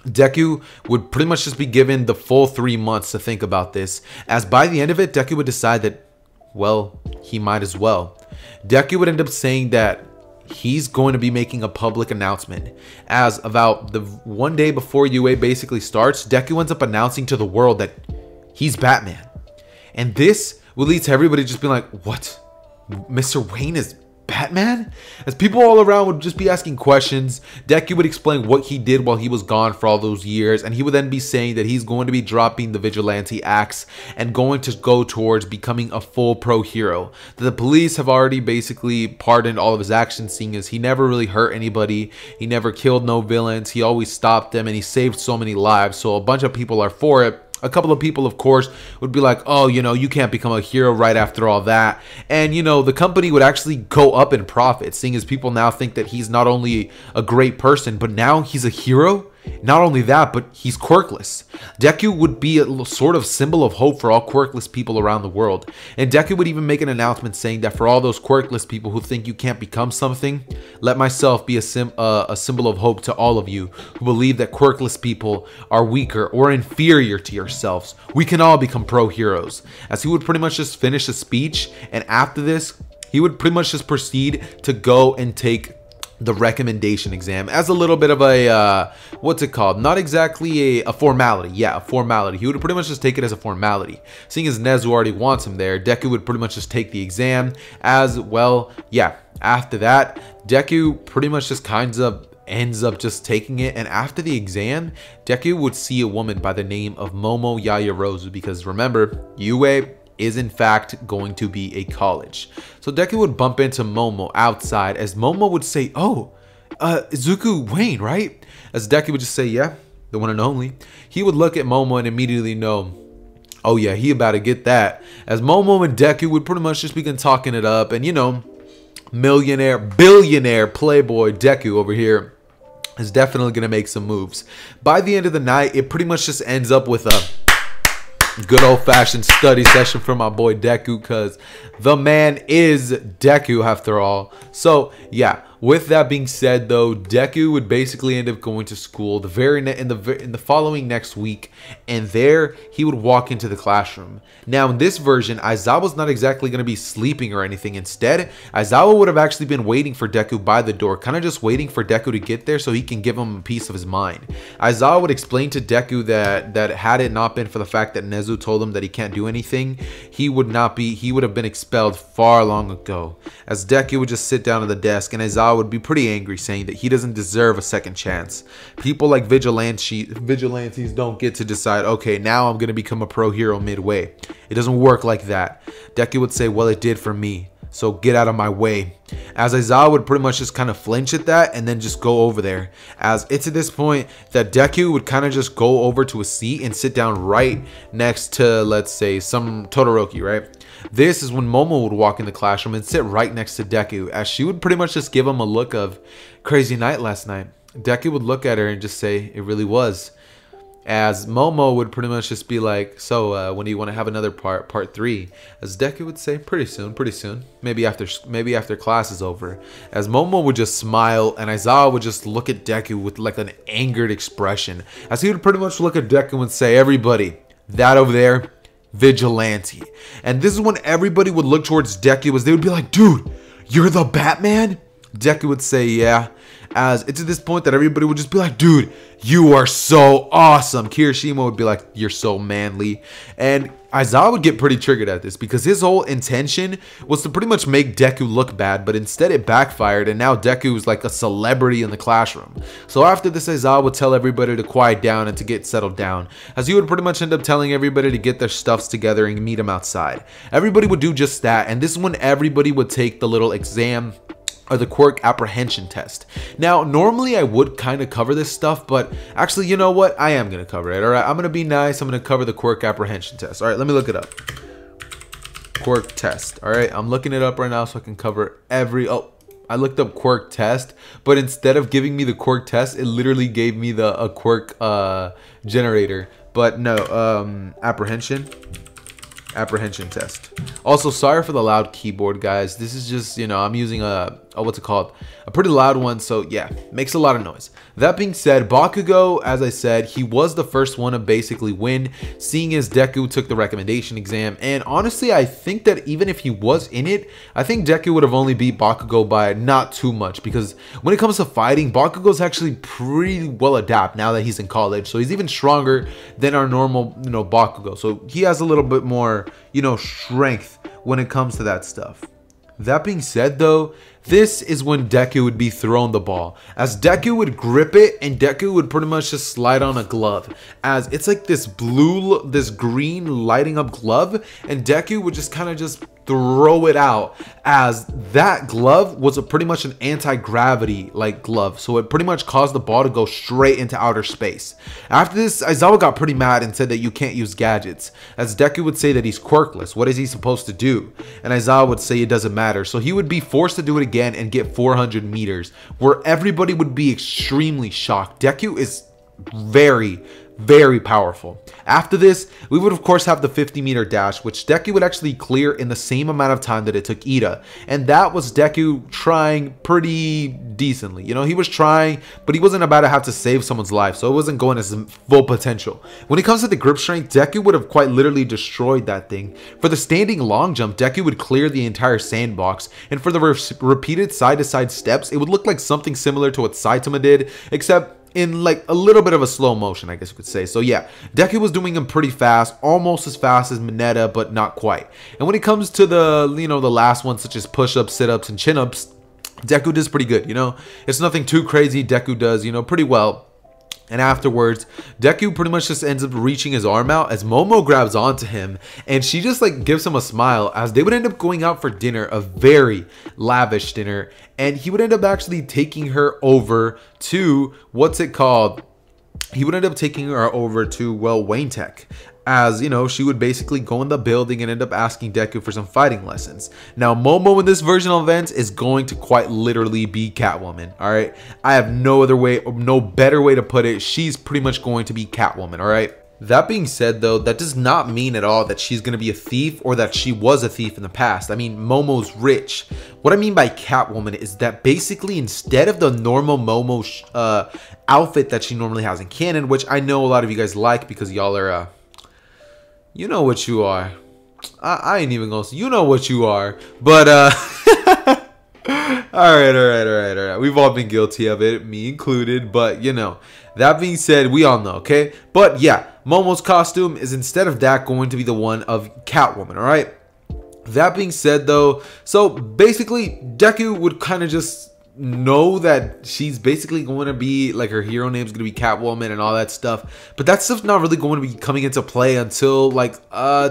Deku would pretty much just be given the full 3 months to think about this, as by the end of it, Deku would decide that, well, he might as well. Deku would end up saying that he's going to be making a public announcement, as about the one day before UA basically starts, Deku ends up announcing to the world that he's Batman. And this will lead to everybody just being like, what? Mr. Wayne is Batman? As people all around would just be asking questions, Deku would explain what he did while he was gone for all those years, and he would then be saying that he's going to be dropping the vigilante axe and going to go towards becoming a full pro hero. The police have already basically pardoned all of his actions, seeing as he never really hurt anybody, he never killed no villains, he always stopped them, and he saved so many lives, so a bunch of people are for it. A couple of people, of course, would be like, oh, you know, you can't become a hero right after all that. And, you know, the company would actually go up in profit, seeing as people now think that he's not only a great person, but now he's a hero. Not only that, but he's quirkless. Deku would be a sort of symbol of hope for all quirkless people around the world. And Deku would even make an announcement saying that for all those quirkless people who think you can't become something, let myself be a symbol of hope to all of you who believe that quirkless people are weaker or inferior to yourselves. We can all become pro heroes. As he would pretty much just finish a speech, and after this, he would pretty much just proceed to go and take the recommendation exam as a little bit of a what's it called, not exactly a formality. Yeah, a formality. He would pretty much just take it as a formality, seeing as Nezu already wants him there. Deku would pretty much just take the exam as well. Yeah, after that, Deku pretty much just ends up just taking it, and after the exam, Deku would see a woman by the name of Momo Yaoyorozu, because remember, UA is in fact going to be a college. So Deku would bump into Momo outside, as Momo would say, oh, Izuku Wayne, right? As Deku would just say, yeah, the one and only. He would look at Momo and immediately know, oh yeah, he about to get that. As Momo and Deku would pretty much just begin talking it up, and you know, millionaire, billionaire, playboy Deku over here is definitely going to make some moves. By the end of the night, it pretty much just ends up with a good old-fashioned study session for my boy Deku, because the man is Deku after all. So yeah, with that being said though, Deku would basically end up going to school in the following next week, and there he would walk into the classroom. Now in this version, Aizawa's not exactly going to be sleeping or anything. Instead, Aizawa would have actually been waiting for Deku by the door, kind of just waiting for Deku to get there so he can give him a piece of his mind. Aizawa would explain to Deku that had it not been for the fact that Nezu told him that he can't do anything, he would have been expelled far long ago. As Deku would just sit down at the desk, and Aizawa would be pretty angry, saying that he doesn't deserve a second chance. People like vigilantes don't get to decide, okay, now I'm gonna become a pro hero midway. It doesn't work like that. Deku would say, well, it did for me, so get out of my way. As Aizawa would pretty much just kind of flinch at that and then just go over there. As it's at this point that Deku would kind of just go over to a seat and sit down right next to, let's say, some Todoroki, right? This is when Momo would walk in the classroom and sit right next to Deku, as she would pretty much just give him a look of crazy night last night. Deku would look at her and just say, it really was. As Momo would pretty much just be like, so when do you want to have another part 3? As Deku would say, pretty soon, maybe after class is over. As Momo would just smile, and Aizawa would just look at Deku with like an angered expression, as he would pretty much look at Deku and say, everybody, that over there, vigilante. And this is when everybody would look towards Deku, as they would be like, dude, you're the Batman? Deku would say, yeah. As it's at this point that everybody would just be like, dude, you are so awesome. Kirishima would be like, you're so manly. And Aizawa would get pretty triggered at this because his whole intention was to pretty much make Deku look bad, but instead it backfired and now Deku is like a celebrity in the classroom. So after this, Aizawa would tell everybody to quiet down and to get settled down, as he would pretty much end up telling everybody to get their stuffs together and meet him outside. Everybody would do just that, and this is when everybody would take the little exam or the Quirk apprehension test. Now, normally I would kind of cover this stuff, but actually, you know what? I am going to cover it, all right? I'm going to be nice. I'm going to cover the Quirk apprehension test. All right, let me look it up. Quirk test. All right, I'm looking it up right now so I can cover every... Oh, I looked up Quirk test, but instead of giving me the Quirk test, it literally gave me the Quirk generator. But no, apprehension test. Also, sorry for the loud keyboard, guys. This is just, you know, I'm using a what's it called, a pretty loud one, so yeah, makes a lot of noise. That being said, Bakugo, as I said, he was the first one to basically win, seeing as Deku took the recommendation exam. And honestly, I think that even if he was in it, I think Deku would have only beat Bakugo by not too much, because when it comes to fighting, Bakugo's actually pretty well adapted now that he's in college, so he's even stronger than our normal, you know, Bakugo. So he has a little bit more, you know, strength when it comes to that stuff. That being said, though, this is when Deku would be thrown the ball, as Deku would grip it and Deku would pretty much just slide on a glove, as it's like this green lighting up glove, and Deku would just kind of just throw it out, as that glove was pretty much an anti-gravity like glove, so it pretty much caused the ball to go straight into outer space. After this, Aizawa got pretty mad and said that you can't use gadgets, as Deku would say that he's quirkless. What is he supposed to do? And Aizawa would say it doesn't matter, so he would be forced to do it again and get 400 meters, where everybody would be extremely shocked. Deku is very powerful. After this, we would of course have the 50-meter dash, which Deku would actually clear in the same amount of time that it took Ida, and that was Deku trying pretty decently. You know, he was trying, but he wasn't about to have to save someone's life, so it wasn't going to his full potential. When it comes to the grip strength, Deku would have quite literally destroyed that thing. For the standing long jump, Deku would clear the entire sandbox, and for the repeated side-to-side steps, it would look like something similar to what Saitama did, except in like a little bit of a slow motion, I guess you could say. So yeah, Deku was doing them pretty fast, almost as fast as Mineta, but not quite. And when it comes to the, you know, the last ones, such as push-ups, sit-ups, and chin-ups, Deku does pretty good, you know. It's nothing too crazy. Deku does, you know, pretty well. And afterwards, Deku pretty much just ends up reaching his arm out as Momo grabs onto him, and she just like gives him a smile, as they would end up going out for dinner, a very lavish dinner, and he would end up actually taking her over to, what's it called? He would end up taking her over to, well, Wayne Tech, as, you know, she would basically go in the building and end up asking Deku for some fighting lessons. Now, Momo in this version of events is going to quite literally be Catwoman, all right? I have no other way, no better way to put it. She's pretty much going to be Catwoman, all right? That being said, though, that does not mean at all that she's going to be a thief or that she was a thief in the past. I mean, Momo's rich. What I mean by Catwoman is that basically instead of the normal Momo outfit that she normally has in canon, which I know a lot of you guys like because y'all are, you know what you are. I ain't even gonna say, you know what you are. But, all right. We've all been guilty of it, me included. But, you know, that being said, we all know, okay? But, yeah, Momo's costume is instead of that going to be the one of Catwoman, all right? That being said, though, so basically, Deku would kind of just know that she's basically going to be like, her hero name is going to be Catwoman and all that stuff, but that stuff's not really going to be coming into play until like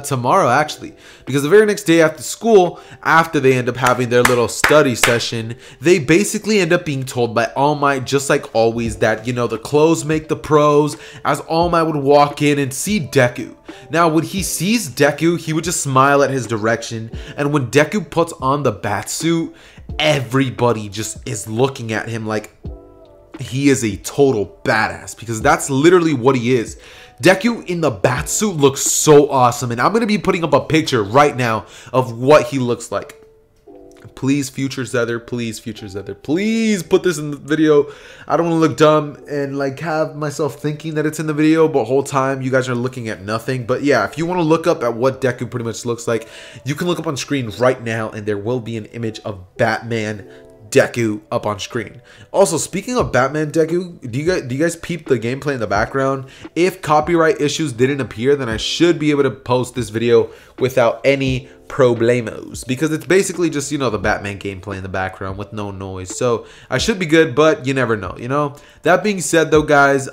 tomorrow, actually, because the very next day after school, after they end up having their little study session, they basically end up being told by All Might, just like always, that, you know, the clothes make the pros, as All Might would walk in and see Deku. Now, when he sees Deku, he would just smile at his direction, and when Deku puts on the bat suit, everybody just is looking at him like he is a total badass, because that's literally what he is. Deku in the bat suit looks so awesome, and I'm going to be putting up a picture right now of what he looks like. Please, future Zether, please put this in the video. I don't want to look dumb and like have myself thinking that it's in the video, but whole time you guys are looking at nothing. But yeah, if you want to look up at what Deku pretty much looks like, you can look up on screen right now, and there will be an image of Batman Deku up on screen. Also, speaking of Batman Deku, do you guys peep the gameplay in the background? If copyright issues didn't appear, then I should be able to post this video without any problemos, because it's basically just, you know, the Batman gameplay in the background with no noise. So I should be good, but you never know, you know. That being said though, guys,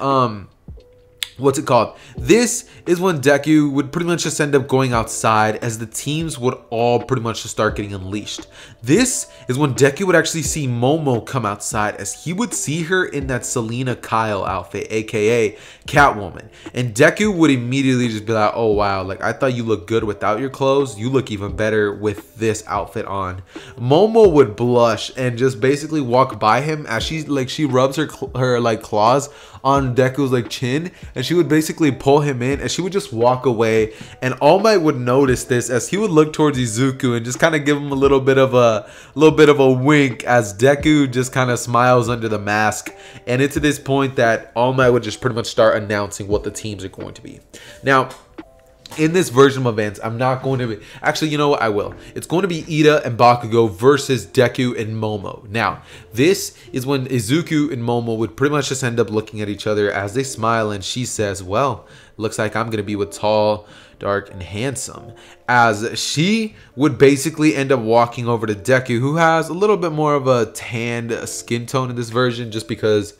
what's it called? This is when Deku would pretty much just end up going outside, as the teams would all pretty much just start getting unleashed. This is when Deku would actually see Momo come outside, as he would see her in that Selena Kyle outfit, aka Catwoman. And Deku would immediately just be like, oh wow, like I thought you looked good without your clothes. You look even better with this outfit on. Momo would blush and just basically walk by him as she rubs her like claws on Deku's like chin, and she would basically pull him in, and she would just walk away. And All Might would notice this, as he would look towards Izuku and just kind of give him a little bit of a wink, as Deku just kind of smiles under the mask. And it's at this point that All Might would just pretty much start announcing what the teams are going to be. Now, in this version of events, I'm not going to be... Actually, you know what? I will. It's going to be Ida and Bakugo versus Deku and Momo. Now, this is when Izuku and Momo would pretty much just end up looking at each other as they smile, and she says, well, looks like I'm going to be with tall, dark, and handsome. As she would basically end up walking over to Deku, who has a little bit more of a tanned skin tone in this version, just because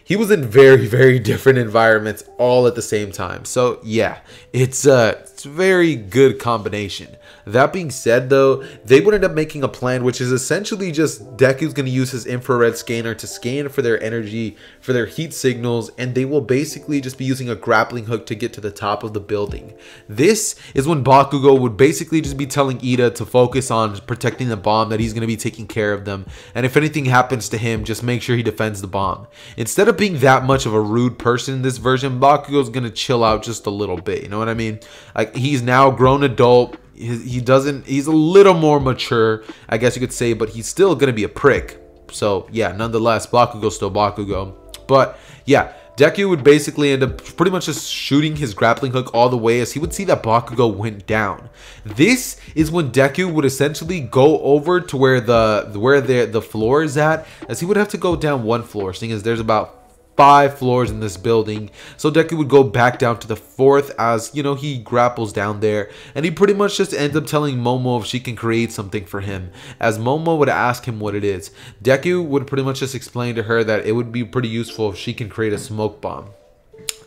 he was in very, very different environments all at the same time. So yeah, it's a very good combination. That being said though, they would end up making a plan, which is essentially just Deku's going to use his infrared scanner to scan for their energy, for their heat signals, and they will basically just be using a grappling hook to get to the top of the building. This is when Bakugo would basically just be telling Ida to focus on protecting the bomb, that he's going to be taking care of them, and if anything happens to him, just make sure he defends the bomb. Instead of being that much of a rude person in this version, Bakugo's going to chill out just a little bit, you know what I mean? Like, he's now a grown adult. He's a little more mature, I guess you could say, but he's still gonna be a prick. So yeah, nonetheless, Bakugo's still Bakugo. But yeah, Deku would basically end up pretty much just shooting his grappling hook all the way, as he would see that Bakugo went down. This is when Deku would essentially go over to where the floor is at, as he would have to go down one floor, seeing as there's about 5 floors in this building. So Deku would go back down to the 4th, as, you know, he grapples down there, and he pretty much just ends up telling Momo if she can create something for him, as Momo would ask him what it is. Deku would pretty much just explain to her that it would be pretty useful if she can create a smoke bomb.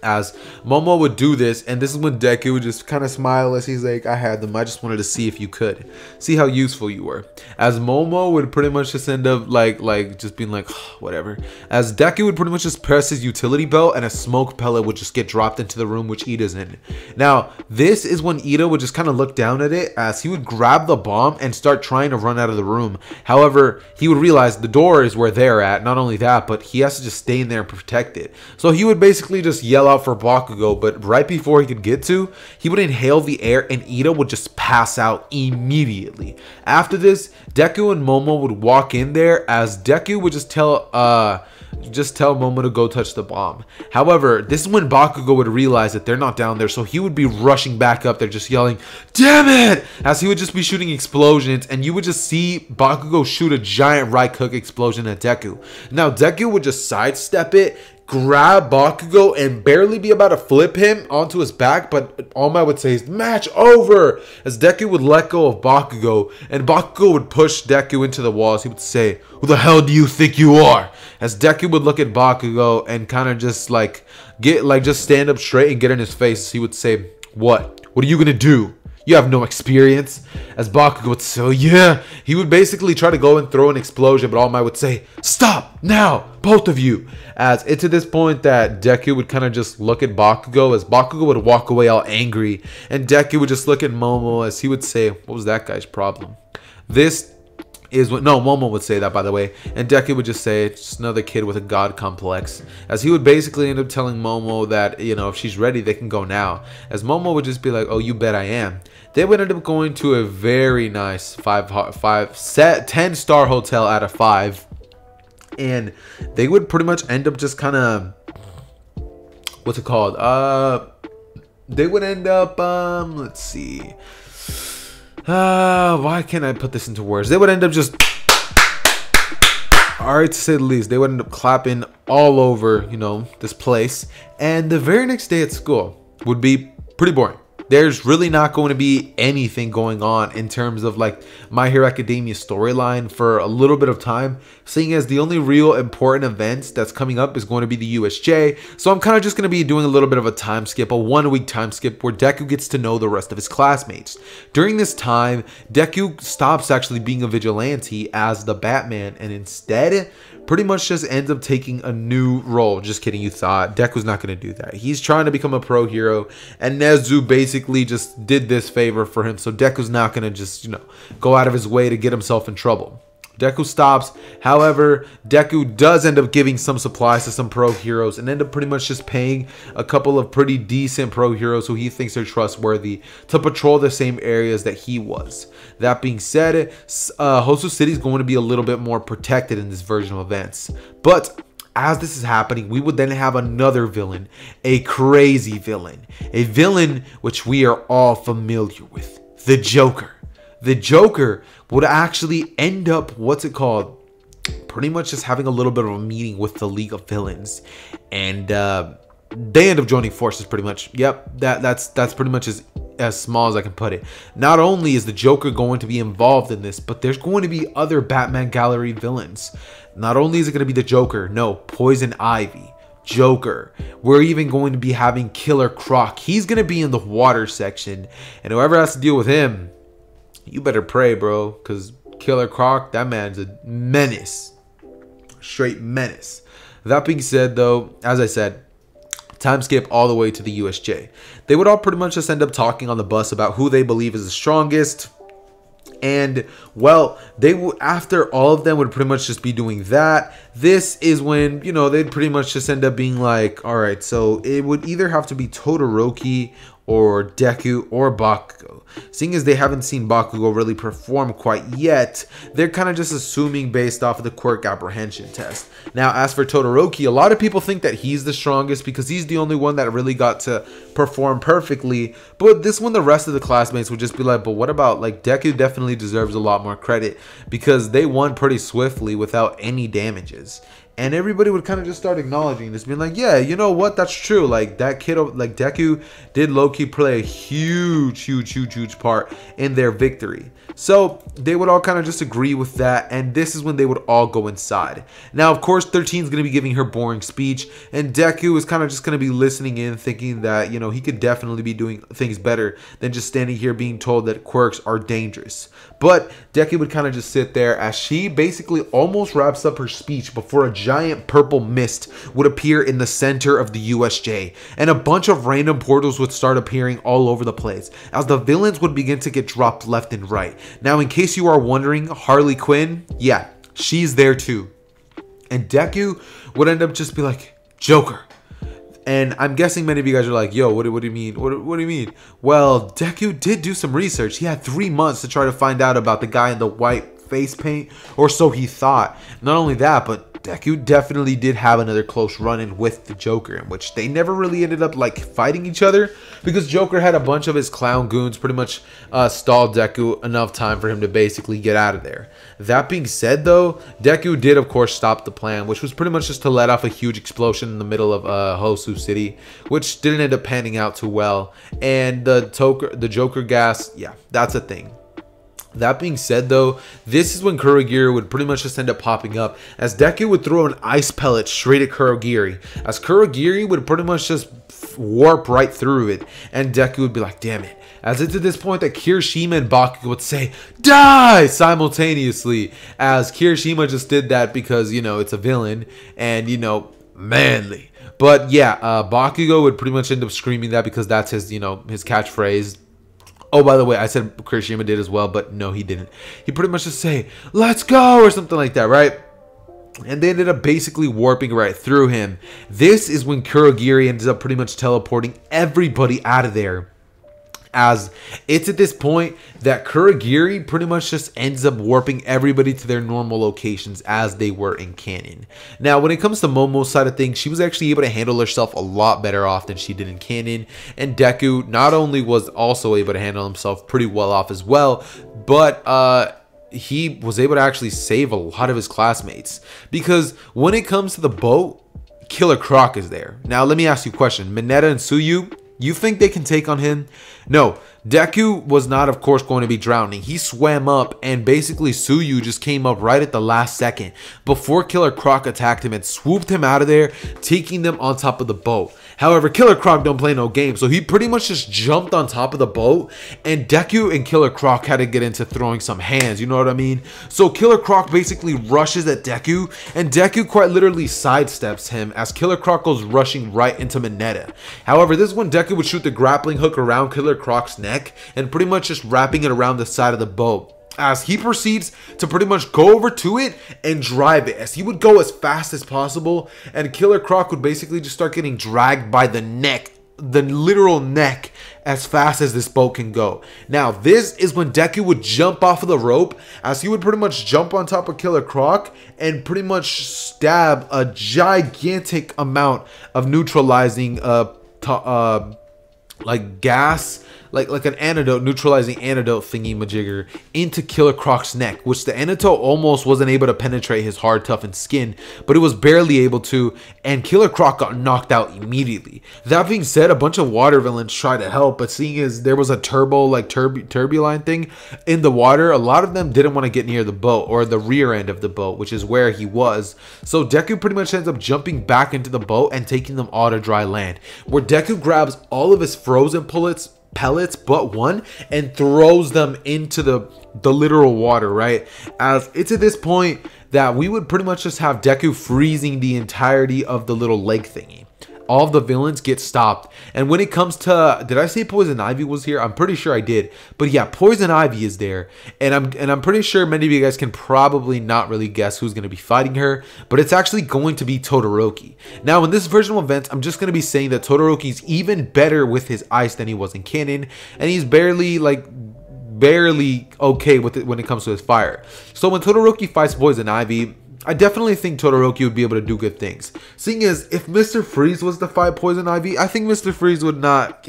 As Momo would do this, and this is when Deku would just kind of smile, as he's like, I had them, I just wanted to see if you could see how useful you were. As Momo would pretty much just end up like just being like, oh, whatever. As Deku would pretty much just press his utility belt, and a smoke pellet would just get dropped into the room which Ida's in. Now this is when Ida would just kind of look down at it, as he would grab the bomb and start trying to run out of the room. However, he would realize the door is where they're at. Not only that, but he has to just stay in there and protect it. So he would basically just yell out for Bakugo, but right before he could get to, he would inhale the air, and Ida would just pass out immediately. After this, Deku and Momo would walk in there, as Deku would just tell Momo to go touch the bomb. However, this is when Bakugo would realize that they're not down there, so he would be rushing back up there just yelling, damn it, as he would just be shooting explosions, and you would just see Bakugo shoot a giant right hook explosion at Deku. Now Deku would just sidestep it, grab Bakugo, and barely be about to flip him onto his back, but All Might would say, match over, as Deku would let go of Bakugo, and Bakugo would push Deku into the walls. He would say, who the hell do you think you are? As Deku would look at Bakugo and kind of just just stand up straight and get in his face. He would say, what are you gonna do? You have no experience. As Bakugo would say, oh, yeah. He would basically try to go and throw an explosion, but All Might would say, stop now, both of you. As it's at this point that Deku would kind of just look at Bakugo, as Bakugo would walk away all angry, and Deku would just look at Momo, as he would say, what was that guy's problem? This is what, no, Momo would say that, by the way, and Deku would just say, it's just another kid with a god complex, as he would basically end up telling Momo that, you know, if she's ready, they can go now, as Momo would just be like, oh, you bet I am. They would end up going to a very nice 10-star hotel out of 5, and they would pretty much end up just kind of, what's it called, they would end up, let's see, why can't I put this into words? They would end up just alright to say the least. They would end up clapping all over, you know, this place. And the very next day at school would be pretty boring. There's really not going to be anything going on in terms of like My Hero Academia storyline for a little bit of time, seeing as the only real important events that's coming up is going to be the USJ. So I'm kind of just going to be doing a little bit of a time skip, a 1 week time skip where Deku gets to know the rest of his classmates. During this time, Deku stops actually being a vigilante as the Batman and instead pretty much just ends up taking a new role. Just kidding, you thought. Deku's not going to do that. He's trying to become a pro hero, and Nezu basically just did this favor for him, so Deku's not going to just, you know, go out of his way to get himself in trouble. Deku stops. However, Deku does end up giving some supplies to some pro heroes and end up pretty much just paying a couple of pretty decent pro heroes who he thinks are trustworthy to patrol the same areas that he was. That being said, Hosu City is going to be a little bit more protected in this version of events. But as this is happening, we would then have another villain, a crazy villain, a villain which we are all familiar with, the Joker. The Joker would actually end up, pretty much just having a little bit of a meeting with the League of Villains, and they end up joining forces pretty much. Yep, that's pretty much as small as I can put it. Not only is the Joker going to be involved in this, but there's going to be other Batman Gallery villains. Not only is it going to be the Joker, no, Poison Ivy, Joker. We're even going to be having Killer Croc. He's going to be in the water section, and whoever has to deal with him, you better pray, bro, because Killer Croc, that man's a menace. Straight menace. That being said, though, as I said, time skip all the way to the USJ. They would all pretty much just end up talking on the bus about who they believe is the strongest. And, well, they would, after all of them would pretty much just be doing that, this is when, you know, they'd pretty much just end up being like, all right, so it would either have to be Todoroki or Deku or Baku. Seeing as they haven't seen Bakugo really perform quite yet, they're kind of just assuming based off of the Quirk apprehension test. Now, as for Todoroki, a lot of people think that he's the strongest because he's the only one that really got to perform perfectly. But this one, the rest of the classmates would just be like, but what about, like, Deku definitely deserves a lot more credit because they won pretty swiftly without any damages. And everybody would kind of just start acknowledging this, being like, yeah, you know what? That's true. Like, that kid, like, Deku did low-key play a huge part in their victory. So they would all kind of just agree with that. And this is when they would all go inside. Now, of course, 13 is going to be giving her boring speech. And Deku is kind of just going to be listening in, thinking that, you know, he could definitely be doing things better than just standing here being told that quirks are dangerous. But Deku would kind of just sit there as she basically almost wraps up her speech before a giant purple mist would appear in the center of the USJ, and a bunch of random portals would start appearing all over the place as the villains would begin to get dropped left and right. Now, in case you are wondering, Harley Quinn, yeah, she's there too. And Deku would end up just be like, Joker. And I'm guessing many of you guys are like, yo, what do you mean? What do you mean? Well, Deku did do some research. He had 3 months to try to find out about the guy in the white face paint, or so he thought. Not only that, but Deku definitely did have another close run-in with the Joker, in which they never really ended up like fighting each other because Joker had a bunch of his clown goons pretty much stall Deku enough time for him to basically get out of there. That being said, though, Deku did of course stop the plan, which was pretty much just to let off a huge explosion in the middle of Hosu City, which didn't end up panning out too well. And the Joker gas, yeah, that's a thing. That being said, though, this is when Kurogiri would pretty much just end up popping up, as Deku would throw an ice pellet straight at Kurogiri, as Kurogiri would pretty much just warp right through it, and Deku would be like, damn it. As it's at this point that Kirishima and Baku would say, die, simultaneously, as Kirishima just did that because, you know, it's a villain, and, you know, manly. But yeah, Bakugo would pretty much end up screaming that because that's his, you know, his catchphrase. Oh, by the way, I said Kirishima did as well, but no, he didn't. He pretty much just say, let's go, or something like that, right? And they ended up basically warping right through him. This is when Kurogiri ends up pretty much teleporting everybody out of there. As it's at this point that Kurogiri pretty much just ends up warping everybody to their normal locations as they were in canon. Now, when it comes to Momo's side of things, she was actually able to handle herself a lot better off than she did in canon. And Deku not only was also able to handle himself pretty well off as well, but he was able to actually save a lot of his classmates. Because when it comes to the boat, Killer Croc is there. Now, let me ask you a question. Mineta and Tsuyu, you think they can take on him? No. Deku was not, of course, going to be drowning. He swam up, and basically Tsuyu just came up right at the last second before Killer Croc attacked him and swooped him out of there, taking them on top of the boat. However, Killer Croc don't play no game, so he pretty much just jumped on top of the boat, and Deku and Killer Croc had to get into throwing some hands, you know what I mean? So Killer Croc basically rushes at Deku, and Deku quite literally sidesteps him as Killer Croc goes rushing right into Mineta. However, this is when Deku would shoot the grappling hook around Killer Croc's neck and pretty much just wrapping it around the side of the boat, as he proceeds to pretty much go over to it and drive it, as he would go as fast as possible, and Killer Croc would basically just start getting dragged by the neck, the literal neck, as fast as this boat can go. Now, this is when Deku would jump off of the rope, as he would pretty much jump on top of Killer Croc and pretty much stab a gigantic amount of neutralizing like gas, like an antidote, neutralizing antidote thingy majigger into Killer Croc's neck, which the antidote almost wasn't able to penetrate his hard, toughened skin, but it was barely able to, and Killer Croc got knocked out immediately. That being said, a bunch of water villains tried to help, but seeing as there was a turbuline thing in the water, a lot of them didn't want to get near the boat, or the rear end of the boat, which is where he was. So Deku pretty much ends up jumping back into the boat and taking them all to dry land, where Deku grabs all of his frozen pellets but one and throws them into the literal water, right? As it's at this point that we would pretty much just have Deku freezing the entirety of the little lake thingy. All of the villains get stopped, and when it comes to, did I say Poison Ivy was here? I'm pretty sure I did, but yeah, Poison Ivy is there, and I'm pretty sure many of you guys can probably not really guess who's going to be fighting her, but it's actually going to be Todoroki. Now, in this version of events, I'm just going to be saying that Todoroki's even better with his ice than he was in canon, and he's barely okay with it when it comes to his fire. So when Todoroki fights Poison Ivy, I definitely think Todoroki would be able to do good things. Seeing as if Mr. Freeze was to fight Poison Ivy, I think Mr. Freeze would not,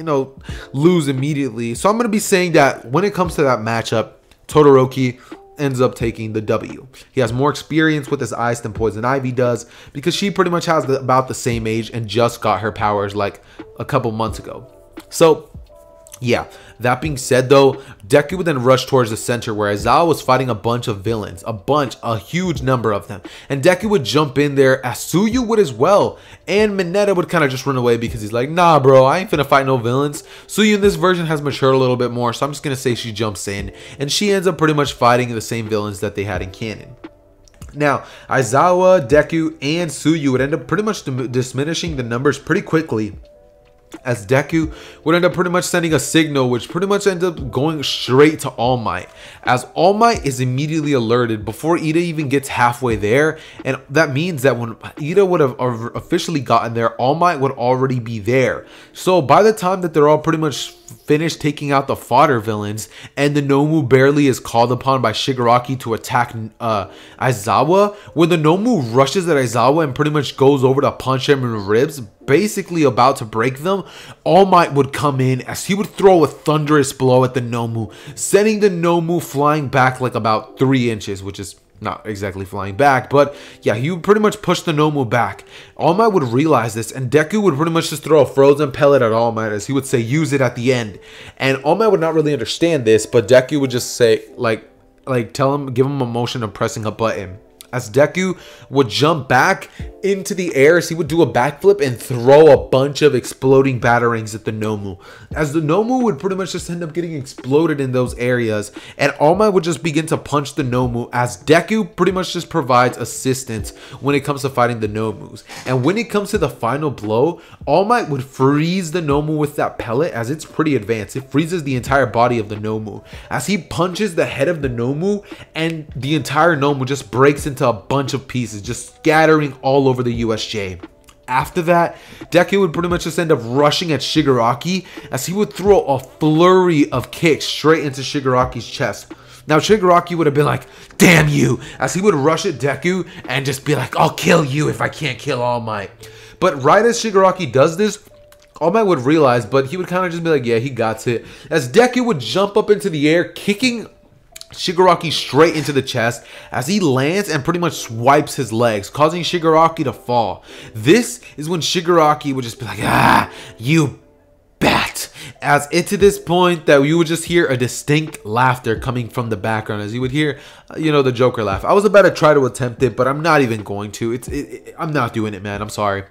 lose immediately. So I'm going to be saying that when it comes to that matchup, Todoroki ends up taking the W. He has more experience with his ice than Poison Ivy does, because she pretty much has about the same age and just got her powers like a couple months ago. So yeah, that being said though, Deku would then rush towards the center where Aizawa was fighting a bunch of villains, a huge number of them, and Deku would jump in there, as Tsuyu would as well, and Mineta would kind of just run away because he's like, nah bro, I ain't finna fight no villains. Tsuyu in this version has matured a little bit more, so I'm just gonna say she jumps in, and she ends up pretty much fighting the same villains that they had in canon. Now, Aizawa, Deku, and Tsuyu would end up pretty much diminishing the numbers pretty quickly, as Deku would end up pretty much sending a signal, which pretty much ends up going straight to All Might, as All Might is immediately alerted before Ida even gets halfway there, and that means that when Ida would have officially gotten there, All Might would already be there. So by the time that they're all pretty much finished taking out the fodder villains, and the Nomu barely is called upon by Shigaraki to attack Aizawa, when the Nomu rushes at Aizawa and pretty much goes over to punch him in the ribs, basically about to break them, All Might would come in, as he would throw a thunderous blow at the Nomu, sending the Nomu flying back like about 3 inches, which is not exactly flying back, but yeah, he would pretty much push the Nomu back. All Might would realize this, and Deku would pretty much just throw a frozen pellet at All Might, as he would say, use it at the end. And All Might would not really understand this, but Deku would just say, tell him, give him a motion of pressing a button. As Deku would jump back into the air, as he would do a backflip and throw a bunch of exploding batarangs at the Nomu, as the Nomu would pretty much just end up getting exploded in those areas, and All Might would just begin to punch the Nomu, as Deku pretty much just provides assistance when it comes to fighting the Nomus. And when it comes to the final blow, All Might would freeze the Nomu with that pellet, as it's pretty advanced. It freezes the entire body of the Nomu, as he punches the head of the Nomu, and the entire Nomu just breaks into a bunch of pieces, just scattering all over the USJ. After that, Deku would pretty much just end up rushing at Shigaraki, as he would throw a flurry of kicks straight into Shigaraki's chest. Now Shigaraki would have been like, damn you, as he would rush at Deku and just be like, I'll kill you if I can't kill All Might. But right as Shigaraki does this, All Might would realize, but he would kind of just be like, yeah, he got it, as Deku would jump up into the air, kicking Shigaraki straight into the chest as he lands and pretty much swipes his legs, causing Shigaraki to fall. This is when Shigaraki would just be like, ah, you bat. As it's to this point that you would just hear a distinct laughter coming from the background, as you would hear, you know, the Joker laugh. I was about to try to attempt it, but I'm not even going to. I'm not doing it, man. I'm sorry.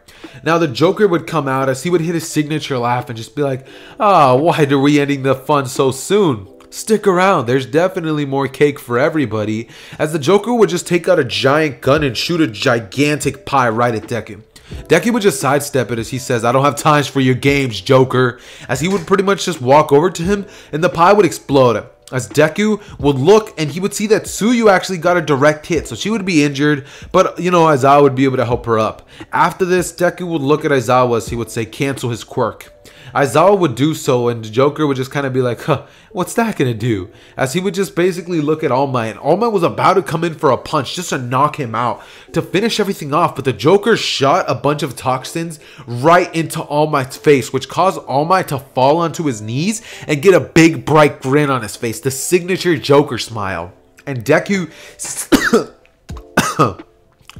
Now the Joker would come out as he would hit his signature laugh and just be like, oh, why are we ending the fun so soon? Stick around, there's definitely more cake for everybody, as the Joker would just take out a giant gun and shoot a gigantic pie right at Deku. Deku would just sidestep it as he says, I don't have time for your games, Joker, as he would pretty much just walk over to him and the pie would explode. As Deku would look and he would see that Tsuyu actually got a direct hit, so she would be injured, but you know, Aizawa would be able to help her up. After this, Deku would look at Aizawa as he would say, cancel his quirk. Aizawa would do so and the Joker would just kind of be like, huh, what's that gonna do? As he would just basically look at All Might, and All Might was about to come in for a punch just to knock him out, to finish everything off, but the Joker shot a bunch of toxins right into All Might's face, which caused All Might to fall onto his knees and get a big bright grin on his face, the signature Joker smile. And Deku...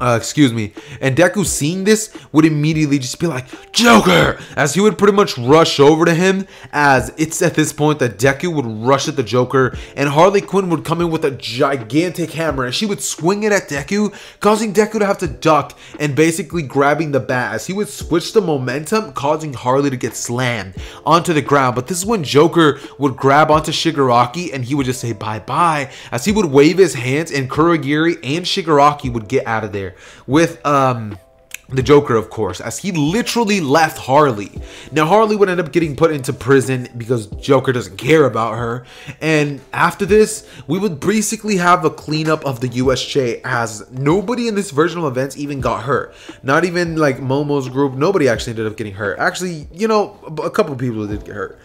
excuse me, and Deku seeing this would immediately just be like, Joker, as he would pretty much rush over to him, as it's at this point that Deku would rush at the Joker and Harley Quinn would come in with a gigantic hammer and she would swing it at Deku, causing Deku to have to duck and basically grabbing the bat as he would switch the momentum, causing Harley to get slammed onto the ground. But this is when Joker would grab onto Shigaraki and he would just say bye-bye as he would wave his hands and Kurogiri and Shigaraki would get out of there with the Joker, of course, as he literally left Harley. Now Harley would end up getting put into prison because Joker doesn't care about her, and after this we would basically have a cleanup of the USJ, as nobody in this version of events even got hurt. Not even like Momo's group, nobody actually ended up getting hurt. Actually, you know, a couple people did get hurt.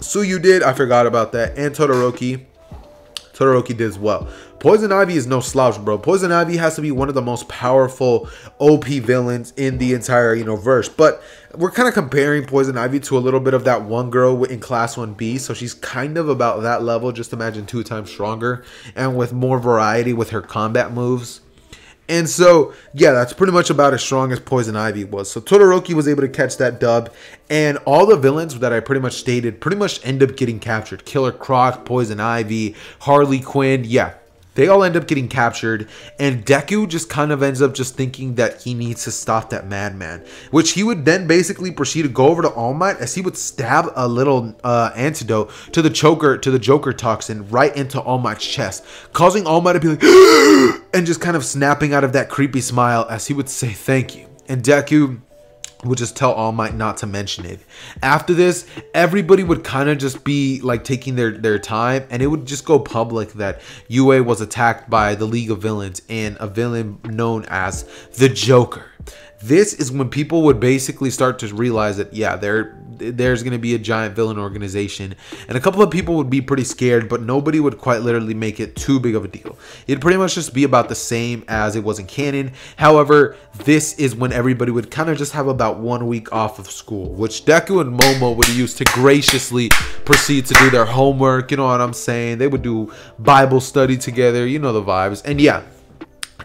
Tsuyu did, I forgot about that, and Todoroki did as well. Poison Ivy is no slouch, bro. Poison Ivy has to be one of the most powerful OP villains in the entire, you know, verse. But we're kind of comparing Poison Ivy to a little bit of that one girl in Class 1B. So she's kind of about that level. Just imagine 2 times stronger and with more variety with her combat moves. And so, yeah, that's pretty much about as strong as Poison Ivy was. So Todoroki was able to catch that dub. And all the villains that I pretty much stated pretty much end up getting captured. Killer Croc, Poison Ivy, Harley Quinn, yeah. They all end up getting captured, and Deku just kind of ends up just thinking that he needs to stop that madman, which he would then basically proceed to go over to All Might as he would stab a little antidote to the Joker toxin right into All Might's chest, causing All Might to be like and just kind of snapping out of that creepy smile as he would say thank you. And Deku would just tell All Might not to mention it. After this, everybody would kind of just be like taking their time, and it would just go public that UA was attacked by the League of Villains and a villain known as the Joker. This is when people would basically start to realize that, yeah, there's going to be a giant villain organization, and a couple of people would be pretty scared, but nobody would quite literally make it too big of a deal. It'd pretty much just be about the same as it was in canon. However, this is when everybody would kind of just have about 1 week off of school, which Deku and Momo would use to graciously proceed to do their homework. You know what I'm saying? They would do Bible study together. You know the vibes. And yeah,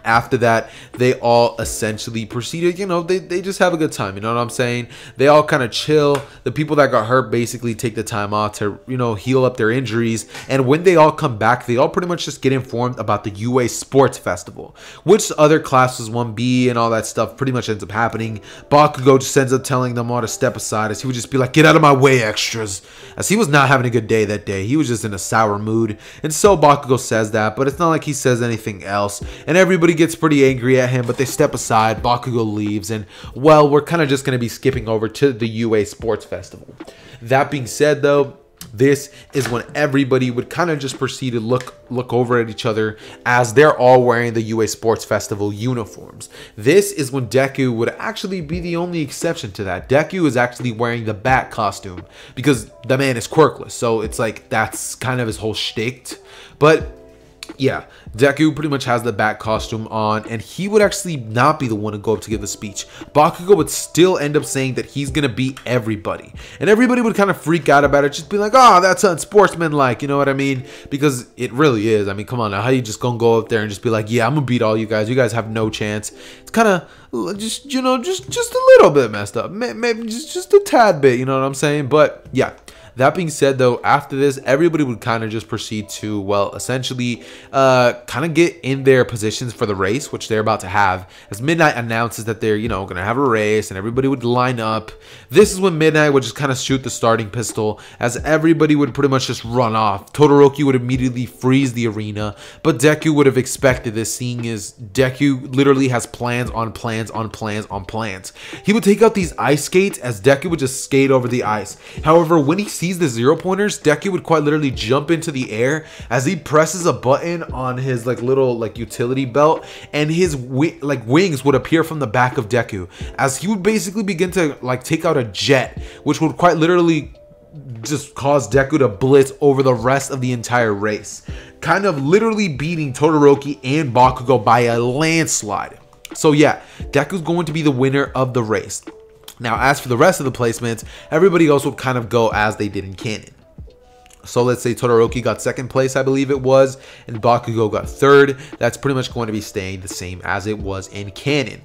after that, they all essentially proceeded, you know, they just have a good time, you know what I'm saying? They all kind of chill. The people that got hurt basically take the time off to, you know, heal up their injuries. And when they all come back, they all pretty much just get informed about the UA Sports Festival, which other classes 1B and all that stuff pretty much ends up happening. Bakugo just ends up telling them all to step aside, as he would just be like, get out of my way, extras, as he was not having a good day that day. He was just in a sour mood. And so Bakugo says that, but it's not like he says anything else. And everybody gets pretty angry at him, but they step aside. Bakugo leaves, and well, we're kind of just going to be skipping over to the UA Sports Festival. That being said, though, this is when everybody would kind of just proceed to look over at each other as they're all wearing the UA Sports Festival uniforms. This is when Deku would actually be the only exception to that. Deku is actually wearing the bat costume because the man is quirkless, so it's like that's kind of his whole shtick. But yeah, Deku pretty much has the bat costume on, and he would actually not be the one to go up to give the speech. Bakugo would still end up saying that he's gonna beat everybody, and everybody would kind of freak out about it, just be like, oh, that's unsportsmanlike, you know what I mean? Because it really is. I mean, come on now, how you just gonna go up there and just be like, yeah, I'm gonna beat all you guys have no chance? It's kind of just, you know, just a little bit messed up, maybe just a tad bit, you know what I'm saying? But yeah. That being said, though, after this, everybody would kind of just proceed to, well, essentially kind of get in their positions for the race, which they're about to have, as Midnight announces that they're, you know, going to have a race, and everybody would line up. This is when Midnight would just kind of shoot the starting pistol, as everybody would pretty much just run off. Todoroki would immediately freeze the arena, but Deku would have expected this, seeing as Deku literally has plans on plans on plans on plans. He would take out these ice skates, as Deku would just skate over the ice. However, when he sees the 0 pointers, Deku would quite literally jump into the air as he presses a button on his like little like utility belt, and his wings would appear from the back of Deku, as he would basically begin to like take out a jet, which would quite literally just cause Deku to blitz over the rest of the entire race, kind of literally beating Todoroki and Bakugo by a landslide. So yeah, Deku's going to be the winner of the race. Now, as for the rest of the placements, everybody else would kind of go as they did in canon. So let's say Todoroki got 2nd place, I believe it was, and Bakugo got 3rd. That's pretty much going to be staying the same as it was in canon.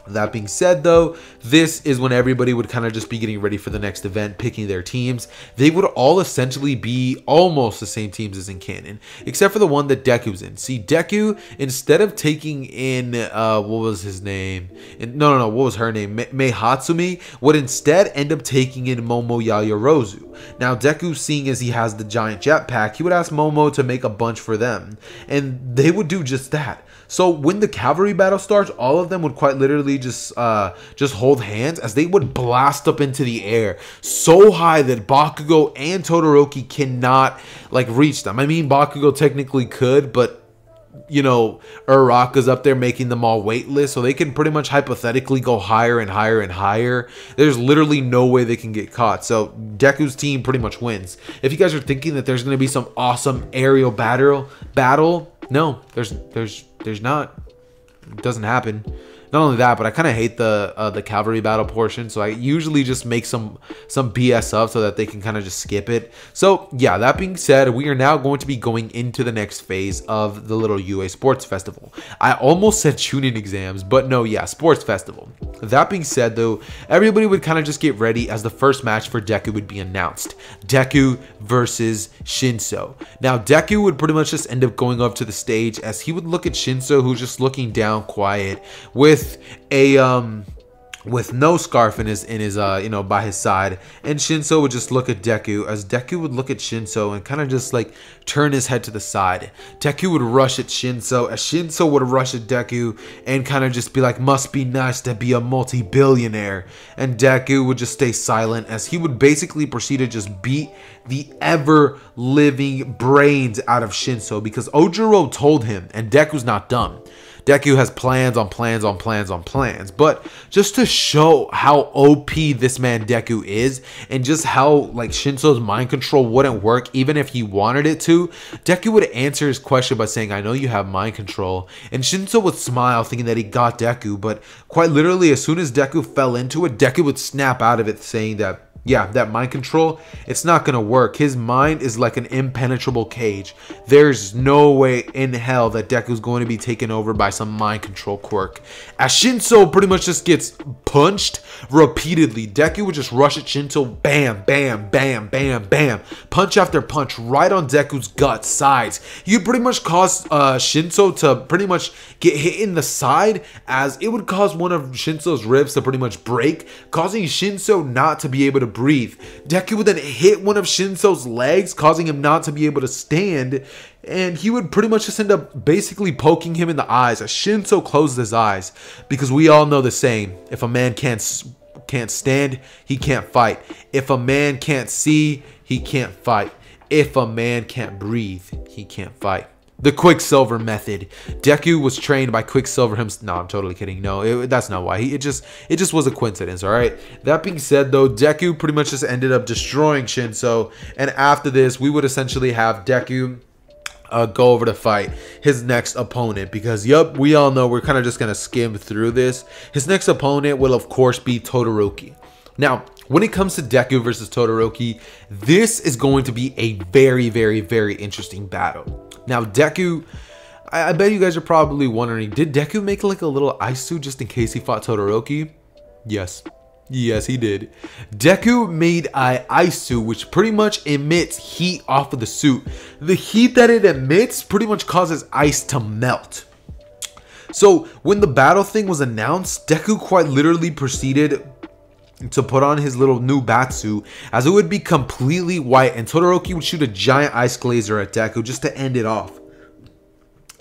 That being said, though, this is when everybody would kind of just be getting ready for the next event, picking their teams. They would all essentially be almost the same teams as in canon, except for the one that Deku's in. See, Deku, instead of taking in, what was his name? What was her name? Mei Hatsumi, would instead end up taking in Momo Yaoyorozu. Now, Deku, seeing as he has the giant jetpack, he would ask Momo to make a bunch for them, and they would do just that. So when the cavalry battle starts, all of them would quite literally just hold hands, as they would blast up into the air so high that Bakugo and Todoroki cannot like reach them. I mean, Bakugo technically could, but you know, Uraraka's up there making them all weightless, so they can pretty much hypothetically go higher and higher and higher. There's literally no way they can get caught. So Deku's team pretty much wins. If you guys are thinking that there's going to be some awesome aerial battle, no, there's not. It doesn't happen. Not only that, but I kind of hate the cavalry battle portion, so I usually just make some BS up so that they can kind of just skip it. So yeah, that being said, we are now going to be going into the next phase of the little UA Sports Festival. I almost said Chunin exams, but no, yeah, Sports Festival. That being said, though, everybody would kind of just get ready as the first match for Deku would be announced. Deku versus Shinso. Now, Deku would pretty much just end up going up to the stage, as he would look at Shinso, who's just looking down quiet with no scarf in his you know, by his side, and Shinso would just look at Deku, as Deku would look at Shinso and kind of just like turn his head to the side. Deku would rush at Shinso, as Shinso would rush at Deku and kind of just be like, must be nice to be a multi-billionaire, and Deku would just stay silent, as he would basically proceed to just beat the ever-living brains out of Shinso, because Ojiro told him, and Deku's not dumb. Deku has plans on plans on plans on plans, but just to show how OP this man Deku is, and just how like Shinso's mind control wouldn't work even if he wanted it to, Deku would answer his question by saying, I know you have mind control, and Shinso would smile thinking that he got Deku, but quite literally as soon as Deku fell into it, Deku would snap out of it saying that, yeah, that mind control, it's not gonna work. His mind is like an impenetrable cage. There's no way in hell that Deku's going to be taken over by some mind control quirk. As Shinso pretty much just gets punched repeatedly, Deku would just rush at Shinso, bam, bam, bam, bam, bam, punch after punch right on Deku's gut, sides. He would pretty much cause Shinso to pretty much get hit in the side, as it would cause one of Shinso's ribs to pretty much break, causing Shinso not to be able to breathe. Deku would then hit one of Shinso's legs, causing him not to be able to stand, and he would pretty much just end up basically poking him in the eyes as Shinso closed his eyes, because we all know the saying, if a man can't stand, he can't fight. If a man can't see, he can't fight. If a man can't breathe, he can't fight. The Quicksilver method. Deku was trained by Quicksilver himself. No, I'm totally kidding. No, that's not why. It just was a coincidence, all right? That being said, though, Deku pretty much just ended up destroying Shinso. And after this, we would essentially have Deku go over to fight his next opponent, because yup, we all know we're kind of just gonna skim through this. His next opponent will of course be Todoroki. Now, when it comes to Deku versus Todoroki, this is going to be a very, very, very interesting battle. Now, Deku, I bet you guys are probably wondering, did Deku make like a little ice suit just in case he fought Todoroki? Yes. Yes, he did. Deku made an ice suit which pretty much emits heat off of the suit. The heat that it emits pretty much causes ice to melt. So when the battle thing was announced, Deku quite literally proceeded to put on his little new bat suit, as it would be completely white, and Todoroki would shoot a giant ice glazer at Deku just to end it off.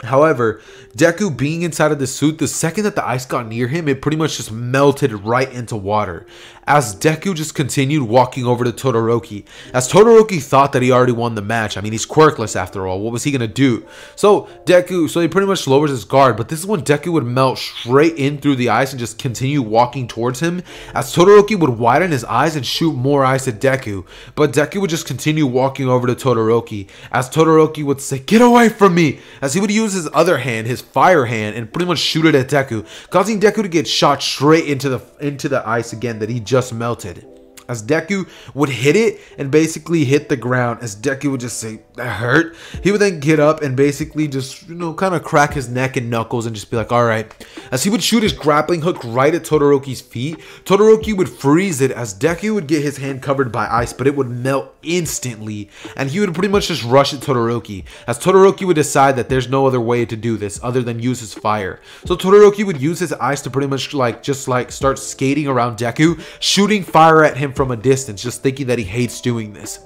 However, Deku being inside of the suit, the second that the ice got near him, it pretty much just melted right into water. As Deku just continued walking over to Todoroki, as Todoroki thought that he already won the match. I mean, he's quirkless after all. What was he gonna do? So he pretty much lowers his guard, but this is when Deku would melt straight in through the ice and just continue walking towards him, as Todoroki would widen his eyes and shoot more ice at Deku. But Deku would just continue walking over to Todoroki, as Todoroki would say, "Get away from me!" as he would use his other hand, his fire hand, and pretty much shoot it at Deku, causing Deku to get shot straight into the ice again that he just melted. As Deku would hit it and basically hit the ground, as Deku would just say, "That hurt," he would then get up and basically just, kind of crack his neck and knuckles and just be like, "Alright." As he would shoot his grappling hook right at Todoroki's feet, Todoroki would freeze it, as Deku would get his hand covered by ice, but it would melt instantly, and he would pretty much just rush at Todoroki, as Todoroki would decide that there's no other way to do this other than use his fire. So Todoroki would use his ice to pretty much just start skating around Deku, shooting fire at him from a distance, just thinking that he hates doing this.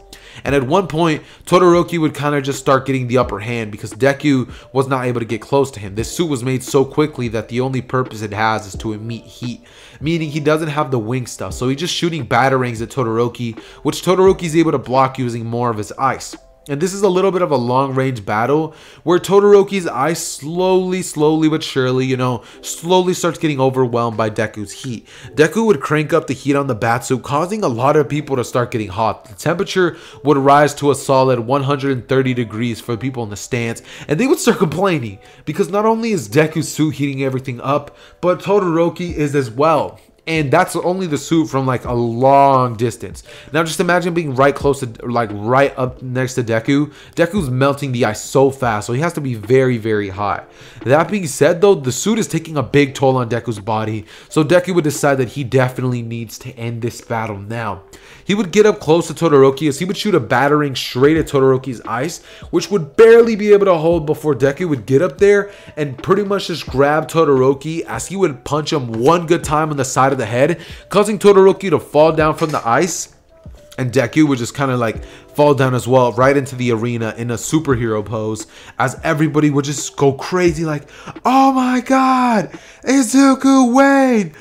And at one point, Todoroki would kind of just start getting the upper hand because Deku was not able to get close to him. This suit was made so quickly that the only purpose it has is to emit heat, meaning he doesn't have the wing stuff. So he's just shooting batarangs at Todoroki, which Todoroki is able to block using more of his ice. And this is a little bit of a long-range battle where Todoroki's ice slowly but surely, slowly starts getting overwhelmed by Deku's heat. Deku would crank up the heat on the batsuit, causing a lot of people to start getting hot. The temperature would rise to a solid 130 degrees for people in the stands, and they would start complaining because not only is Deku's suit heating everything up, but Todoroki is as well. And that's only the suit from like a long distance. Now just imagine being right close to, right up next to Deku. Deku's melting the ice so fast, so he has to be very, very high. That being said though, the suit is taking a big toll on Deku's body, so Deku would decide that he definitely needs to end this battle now. He would get up close to Todoroki as he would shoot a batarang straight at Todoroki's ice, which would barely be able to hold before Deku would get up there and pretty much just grab Todoroki as he would punch him one good time on the side of the head, causing Todoroki to fall down from the ice, and Deku would just kind of fall down as well right into the arena in a superhero pose, as everybody would just go crazy like, "Oh my god, Izuku win!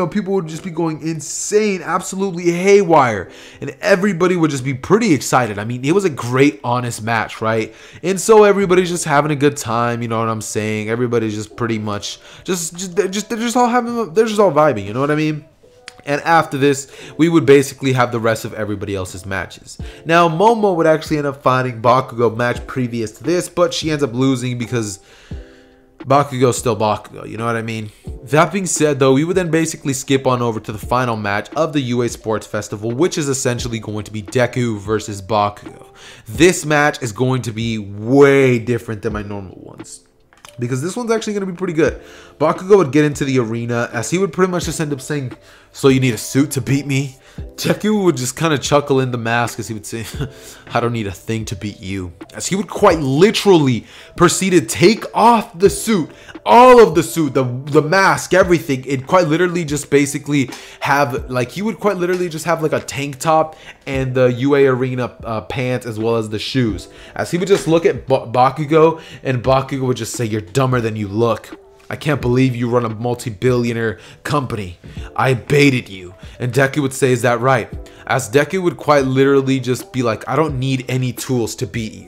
People would just be going insane, absolutely haywire, and everybody would just be pretty excited. I mean, it was a great, honest match, right? And so everybody's just having a good time, you know what I'm saying? Everybody's just pretty much they're just all vibing, you know what I mean? And after this, we would basically have the rest of everybody else's matches. Now, Momo would actually end up fighting Bakugo match previous to this, but she ends up losing because Bakugo's still Bakugo, you know what I mean? That being said though, we would then basically skip on over to the final match of the UA Sports Festival, which is essentially going to be Deku versus Bakugo. This match is going to be way different than my normal ones, because this one's actually going to be pretty good. Bakugo would get into the arena as he would pretty much just end up saying, "So you need a suit to beat me?" Deku would just kind of chuckle in the mask as he would say, "I don't need a thing to beat you." As he would quite literally proceed to take off the suit, all of the suit, the mask, everything. It quite literally just basically have he would quite literally just have a tank top and the UA arena pants as well as the shoes. As he would just look at Bakugo, and Bakugo would just say, "You're dumber than you look. I can't believe you run a multi-billionaire company. I baited you." And Deku would say, "Is that right?" As Deku would quite literally just be like, "I don't need any tools to beat you."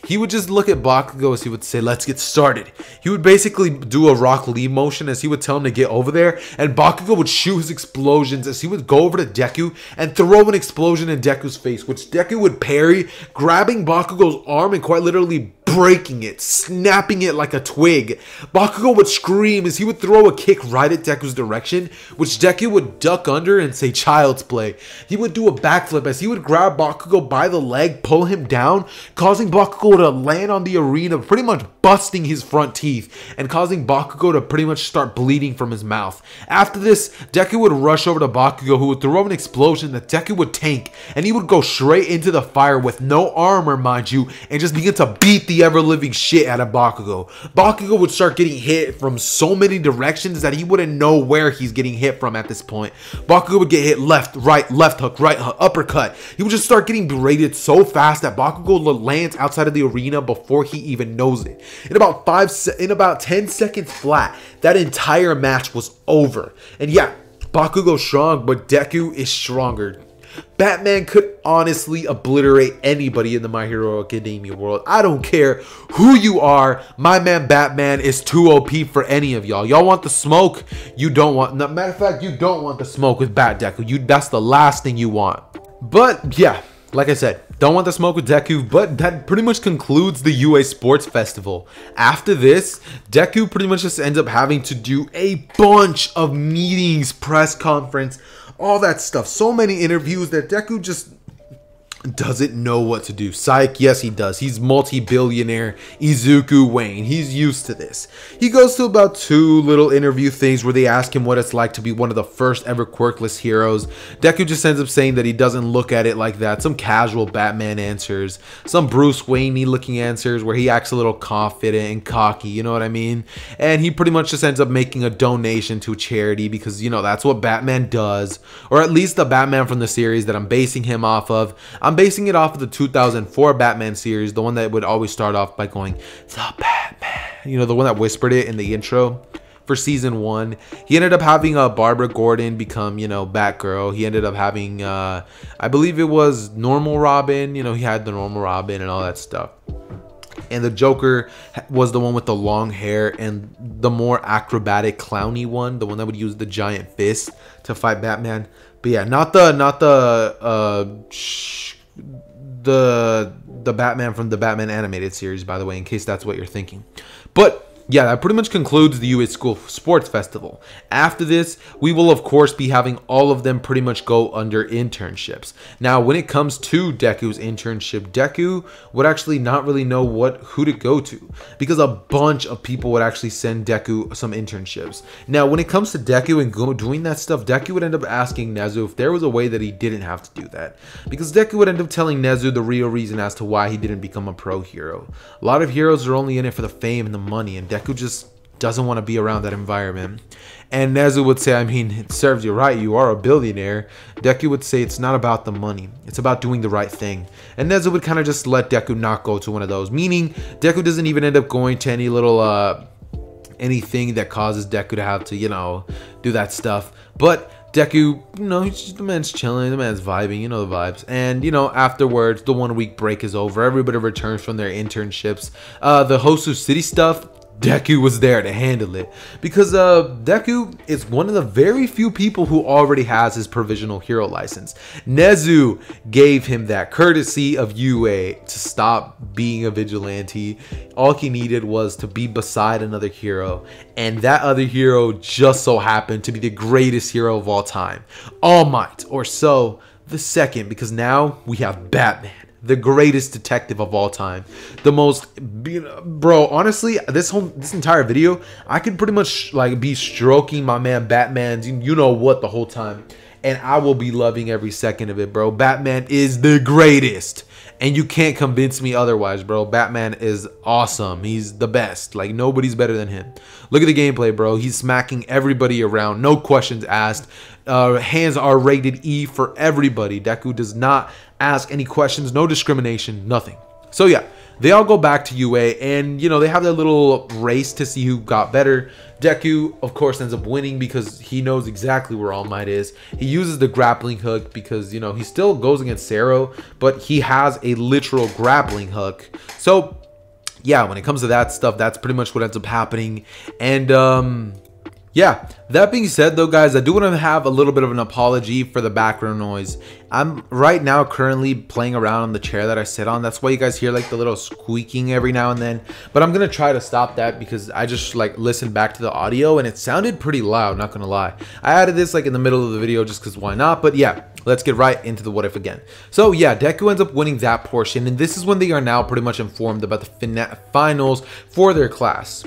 he would just look at Bakugo as he would say, let's get started. He would basically do a Rock Lee motion as he would tell him to get over there, and Bakugo would shoot his explosions as he would go over to Deku and throw an explosion in Deku's face, which Deku would parry, grabbing Bakugo's arm and quite literally breaking it, snapping it like a twig. Bakugo would scream as he would throw a kick right at Deku's direction, which Deku would duck under and say child's play. He would do a backflip as he would grab Bakugo by the leg, pull him down, causing Bakugo to land on the arena, pretty much busting his front teeth and causing Bakugo to pretty much start bleeding from his mouth. After this, Deku would rush over to Bakugo, who would throw an explosion that Deku would tank, and he would go straight into the fire with no armor, mind you, and just begin to beat the ever-living shit out of Bakugo. Bakugo would start getting hit from so many directions that he wouldn't know where he's getting hit from at this point. Bakugo would get hit left, right, left hook, right hook, uppercut. He would just start getting berated so fast that Bakugo lands outside of the arena before he even knows it. In about 10 seconds flat, that entire match was over. And yeah, Bakugo's strong, but Deku is stronger. Batman could honestly obliterate anybody in the My Hero Academia world. I don't care who you are. My man Batman is too OP for any of y'all. Y'all want the smoke? You don't want. Matter of fact, you don't want the smoke with Bat Deku. That's the last thing you want. But yeah, like I said, don't want the smoke with Deku, but that pretty much concludes the UA Sports Festival. After this, Deku pretty much just ends up having to do a bunch of meetings, press conference, all that stuff. So many interviews that Deku just doesn't know what to do. Psych, yes he does. He's multi-billionaire Izuku Wayne. He's used to this. He goes to about 2 little interview things where they ask him what it's like to be one of the first ever quirkless heroes. Deku just ends up saying that he doesn't look at it like that. Some casual Batman answers, some Bruce Wayne-y looking answers where he acts a little confident and cocky, you know what I mean? And he pretty much just ends up making a donation to charity because, you know, that's what Batman does. Or at least the Batman from the series that I'm basing him off of. I'm basing it off of the 2004 Batman series, the one that would always start off by going, the Batman. You know, the one that whispered it in the intro for season 1. He ended up having Barbara Gordon become, you know, Batgirl. He ended up having, I believe it was normal Robin. You know, he had the normal Robin and all that stuff. And the Joker was the one with the long hair and the more acrobatic clowny one, the one that would use the giant fist to fight Batman. But yeah, not the Batman from the Batman animated series, by the way, in case that's what you're thinking. But yeah, that pretty much concludes the UA School Sports Festival. After this, we will of course be having all of them pretty much go under internships. Now, when it comes to Deku's internship, Deku would actually not really know who to go to because a bunch of people would actually send Deku some internships. Now, when it comes to Deku and doing that stuff, Deku would end up asking Nezu if there was a way that he didn't have to do that, because Deku would end up telling Nezu the real reason as to why he didn't become a pro hero. A lot of heroes are only in it for the fame and the money, and Deku just doesn't want to be around that environment. And Nezu would say, I mean, it serves you right, you are a billionaire. Deku would say it's not about the money, it's about doing the right thing. And Nezu would kind of just let Deku not go to one of those, meaning Deku doesn't even end up going to any little anything that causes Deku to have to, you know, do that stuff. But Deku, you know, the man's chilling, the man's vibing, you know the vibes. And, you know, afterwards, the 1 week break is over. Everybody returns from their internships. The Hosu City stuff, Deku was there to handle it because Deku is one of the very few people who already has his provisional hero license. Nezu gave him that courtesy of UA to stop being a vigilante. All he needed was to be beside another hero, and that other hero just so happened to be the greatest hero of all time, All Might, or so the second, because now we have Batman, the greatest detective of all time. The most, bro, honestly, this entire video, I could pretty much like be stroking my man Batman's, you know what, the whole time. And I will be loving every second of it, bro. Batman is the greatest. And you can't convince me otherwise, bro. Batman is awesome. He's the best. Like, nobody's better than him. Look at the gameplay, bro. He's smacking everybody around. No questions asked. Hands are rated E for everybody. Deku does not ask any questions. No discrimination. Nothing. So, yeah. they all go back to UA, and you know, they have their little race to see who got better. Deku, of course, ends up winning because he knows exactly where All Might is. He uses the grappling hook because, you know, he still goes against Zero, but he has a literal grappling hook. So yeah, when it comes to that stuff, that's pretty much what ends up happening. And yeah, that being said though, guys, I do want to have a little bit of an apology for the background noise. I'm right now currently playing around on the chair that I sit on. That's why you guys hear like the little squeaking every now and then. But I'm going to try to stop that because I just like listened back to the audio and it sounded pretty loud, not going to lie. I added this like in the middle of the video just because why not? But yeah, let's get right into the what if again. So yeah, Deku ends up winning that portion, and this is when they are now pretty much informed about the finals for their class.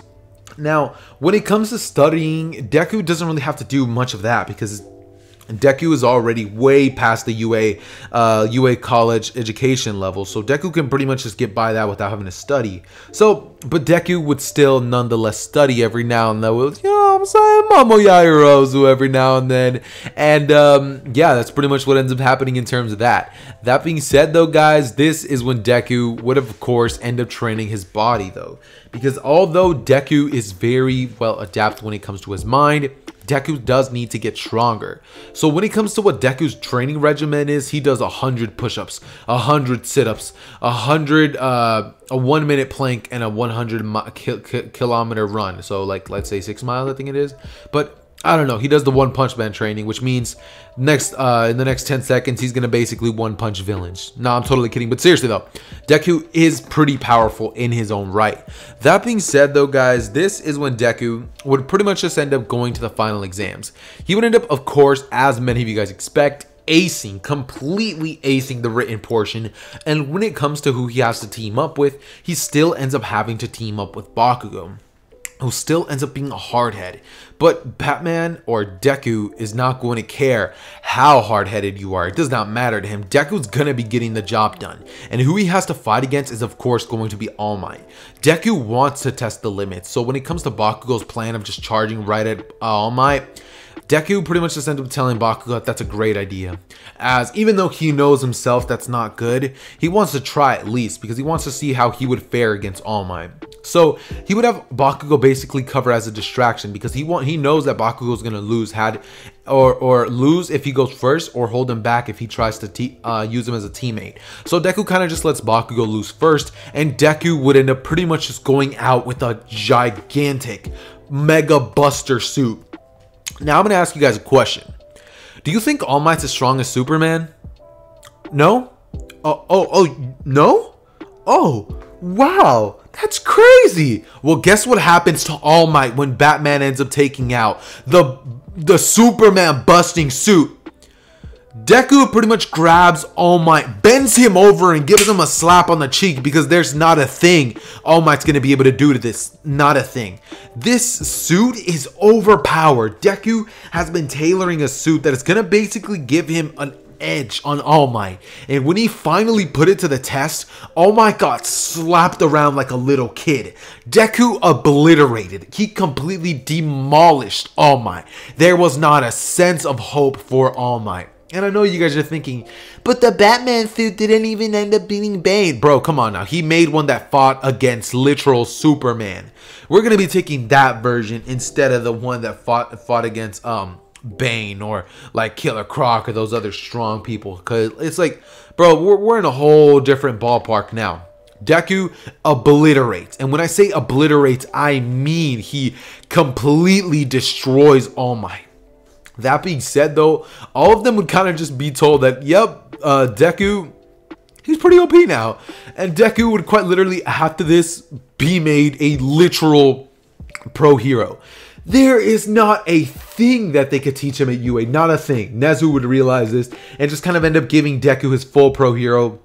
Now, when it comes to studying, Deku doesn't really have to do much of that because Deku is already way past the UA college education level, so Deku can pretty much just get by that without having to study. So, but Deku would still nonetheless study every now and then. You know what I'm saying? Mamo Yairozu every now and then. And yeah, that's pretty much what ends up happening in terms of that. That being said though, guys, this is when Deku would of course end up training his body though. Because although Deku is very well adapted when it comes to his mind, Deku does need to get stronger. So when it comes to what Deku's training regimen is, he does 100 push-ups, 100 sit-ups, a 1 minute plank, and a 100 kilometer run. So like, let's say 6 miles, I think it is. But I don't know, he does the One Punch Man training, which means in the next 10 seconds, he's going to basically one punch villains. No, I'm totally kidding. But seriously though, Deku is pretty powerful in his own right. That being said though, guys, this is when Deku would pretty much just end up going to the final exams. He would end up, of course, as many of you guys expect, completely acing the written portion. And when it comes to who he has to team up with, he still ends up having to team up with Bakugo, who still ends up being a hardhead. But Batman or Deku is not going to care how hard-headed you are. It does not matter to him. Deku's gonna be getting the job done. And who he has to fight against is of course going to be All Might. Deku wants to test the limits. So when it comes to Bakugo's plan of just charging right at All Might, Deku pretty much just ends up telling Bakugo that that's a great idea. As even though he knows himself that's not good, he wants to try at least because he wants to see how he would fare against All Might. So he would have Bakugo basically cover as a distraction because he knows that Bakugo is gonna lose or lose if he goes first, or hold him back if he tries to use him as a teammate. So Deku kind of just lets Bakugo lose first, and Deku would end up pretty much just going out with a gigantic mega buster suit. Now I'm gonna ask you guys a question. Do you think All Might's as strong as Superman? No? No? Oh, wow. That's crazy. Well, guess what happens to All Might when Batman ends up taking out the Superman busting suit? Deku pretty much grabs All Might, bends him over, and gives him a slap on the cheek because there's not a thing All Might's going to be able to do to this. Not a thing. This suit is overpowered. Deku has been tailoring a suit that is going to basically give him an edge on All Might, and when he finally put it to the test, All Might got slapped around like a little kid. Deku obliterated. He completely demolished All Might. There was not a sense of hope for All Might. And I know you guys are thinking, but the Batman suit didn't even end up beating Bane. Bro, come on now. He made one that fought against literal Superman. We're gonna be taking that version instead of the one that fought against Bane or like Killer Croc or those other strong people, because it's like, bro, we're in a whole different ballpark now. Deku obliterates, and when I say obliterates, I mean he completely destroys All Might. That being said though, all of them would kind of just be told that, yep, Deku, he's pretty OP now, and Deku would quite literally after this be made a literal pro hero. There is not a thing that they could teach him at UA, not a thing. Nezu would realize this and just kind of end up giving Deku his full pro hero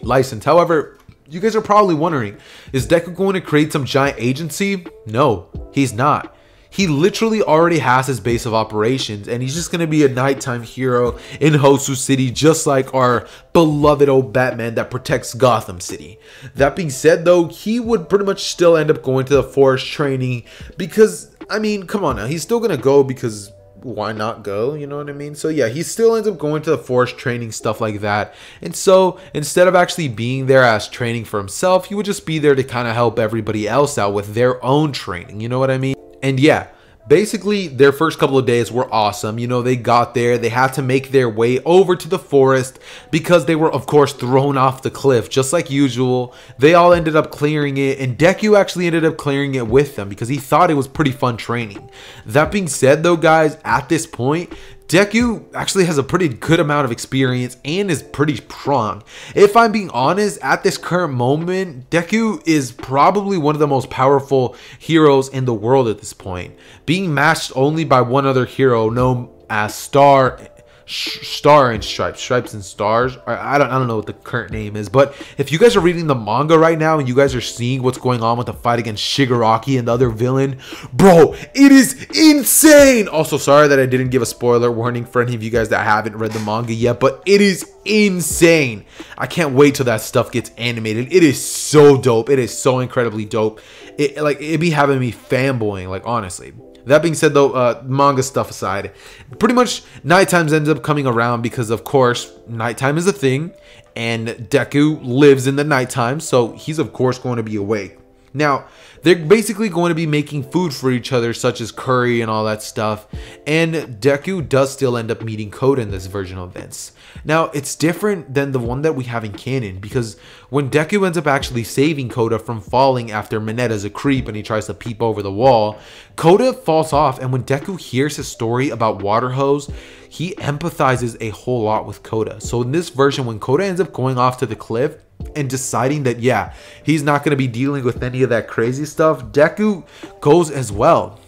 license. However, you guys are probably wondering, is Deku going to create some giant agency? No, he's not. He literally already has his base of operations, and he's just going to be a nighttime hero in Hosu City, just like our beloved old Batman that protects Gotham City. That being said though, he would pretty much still end up going to the forest training because, I mean, come on now, he's still going to go because why not go? You know what I mean? So yeah, he still ends up going to the forest training, stuff like that. And so instead of actually being there as training for himself, he would just be there to kind of help everybody else out with their own training. You know what I mean? And yeah, basically their first couple of days were awesome. You know, they got there, they had to make their way over to the forest because they were of course thrown off the cliff just like usual. They all ended up clearing it, and Deku actually ended up clearing it with them because he thought it was pretty fun training. That being said though, guys, at this point Deku actually has a pretty good amount of experience and is pretty strong. If I'm being honest, at this current moment, Deku is probably one of the most powerful heroes in the world at this point, being matched only by one other hero known as Star and Stripes and Stars. I don't know what the current name is, but if you guys are reading the manga right now and you guys are seeing what's going on with the fight against Shigaraki and the other villain, bro, it is insane. Also, sorry that I didn't give a spoiler warning for any of you guys that haven't read the manga yet, but it is insane. I can't wait till that stuff gets animated. It is so dope. It is so incredibly dope. It be having me fanboying, like, honestly. That being said though, manga stuff aside, pretty much nighttime ends up coming around because of course nighttime is a thing and Deku lives in the nighttime, so he's of course going to be awake. Now they're basically going to be making food for each other, such as curry and all that stuff, and Deku does still end up meeting Koda in this version of events. Now it's different than the one that we have in canon, because when Deku ends up actually saving Koda from falling after Mineta's a creep and he tries to peep over the wall, Koda falls off, and when Deku hears his story about water hose, he empathizes a whole lot with Koda. So in this version, when Koda ends up going off to the cliff and deciding that yeah, he's not going to be dealing with any of that crazy stuff, Deku goes as well.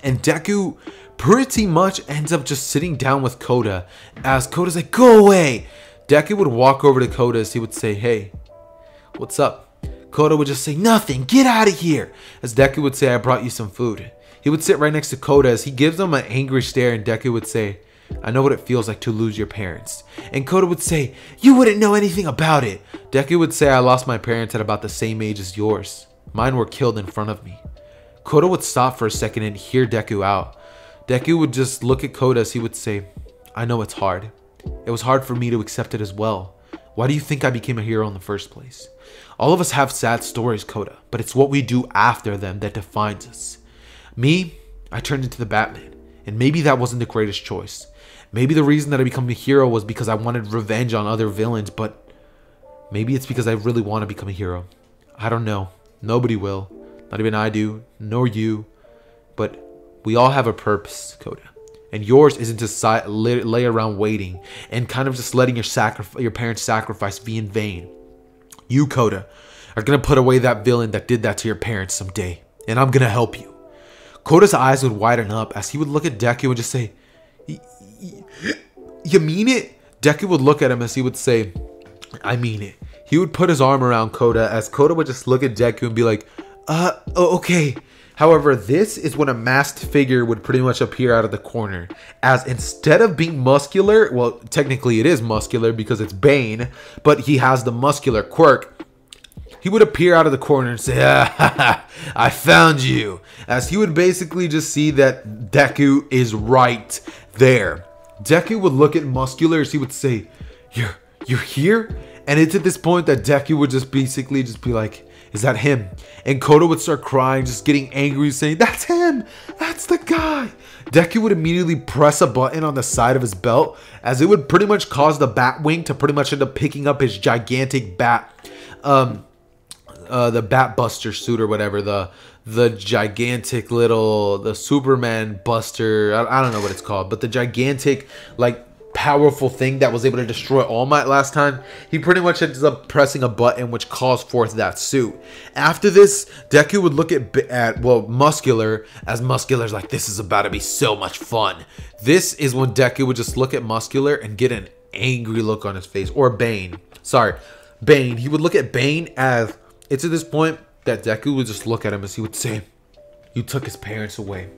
And Deku pretty much ends up just sitting down with Koda, as Koda's like, go away. Deku would walk over to Koda as he would say, hey, what's up? Koda would just say, nothing, get out of here. As Deku would say, I brought you some food. He would sit right next to Koda as he gives him an angry stare, and Deku would say, I know what it feels like to lose your parents. And Koda would say, you wouldn't know anything about it. Deku would say, I lost my parents at about the same age as yours. Mine were killed in front of me. Koda would stop for a second and hear Deku out. Deku would just look at Koda as he would say, I know it's hard. It was hard for me to accept it as well. Why do you think I became a hero in the first place? All of us have sad stories, Koda, but it's what we do after them that defines us. Me, I turned into the Batman, and maybe that wasn't the greatest choice. Maybe the reason that I became a hero was because I wanted revenge on other villains, but maybe it's because I really want to become a hero. I don't know. Nobody will. Not even I do, nor you. But we all have a purpose, Koda. And yours isn't to lay around waiting and kind of just letting your parents' sacrifice be in vain. You, Koda, are going to put away that villain that did that to your parents someday. And I'm going to help you. Koda's eyes would widen up as he would look at Deku and just say, you mean it? Deku would look at him as he would say, I mean it. He would put his arm around Koda as Koda would just look at Deku and be like, okay. However, this is when a masked figure would pretty much appear out of the corner, as instead of being muscular, well, technically it is muscular because it's Bane, but he has the muscular Quirk. He would appear out of the corner and say, I found you, as he would basically just see that Deku is right there. Deku would look at muscular as he would say, you're here? And it's at this point that Deku would just basically just be like, is that him? And Koda would start crying, just getting angry, saying, that's him! That's the guy! Deku would immediately press a button on the side of his belt, as it would pretty much cause the Batwing to pretty much end up picking up his gigantic bat, the Bat Buster suit or whatever, the gigantic little, the Superman Buster, I don't know what it's called, but the gigantic, like, powerful thing that was able to destroy All Might last time. He pretty much ends up pressing a button which calls forth that suit. After this, Deku would look at Muscular, as Muscular's like, this is about to be so much fun. This is when Deku would just look at Muscular and get an angry look on his face. Or Bane. Sorry, Bane. He would look at Bane as, it's at this point that Deku would just look at him as he would say, you took his parents away.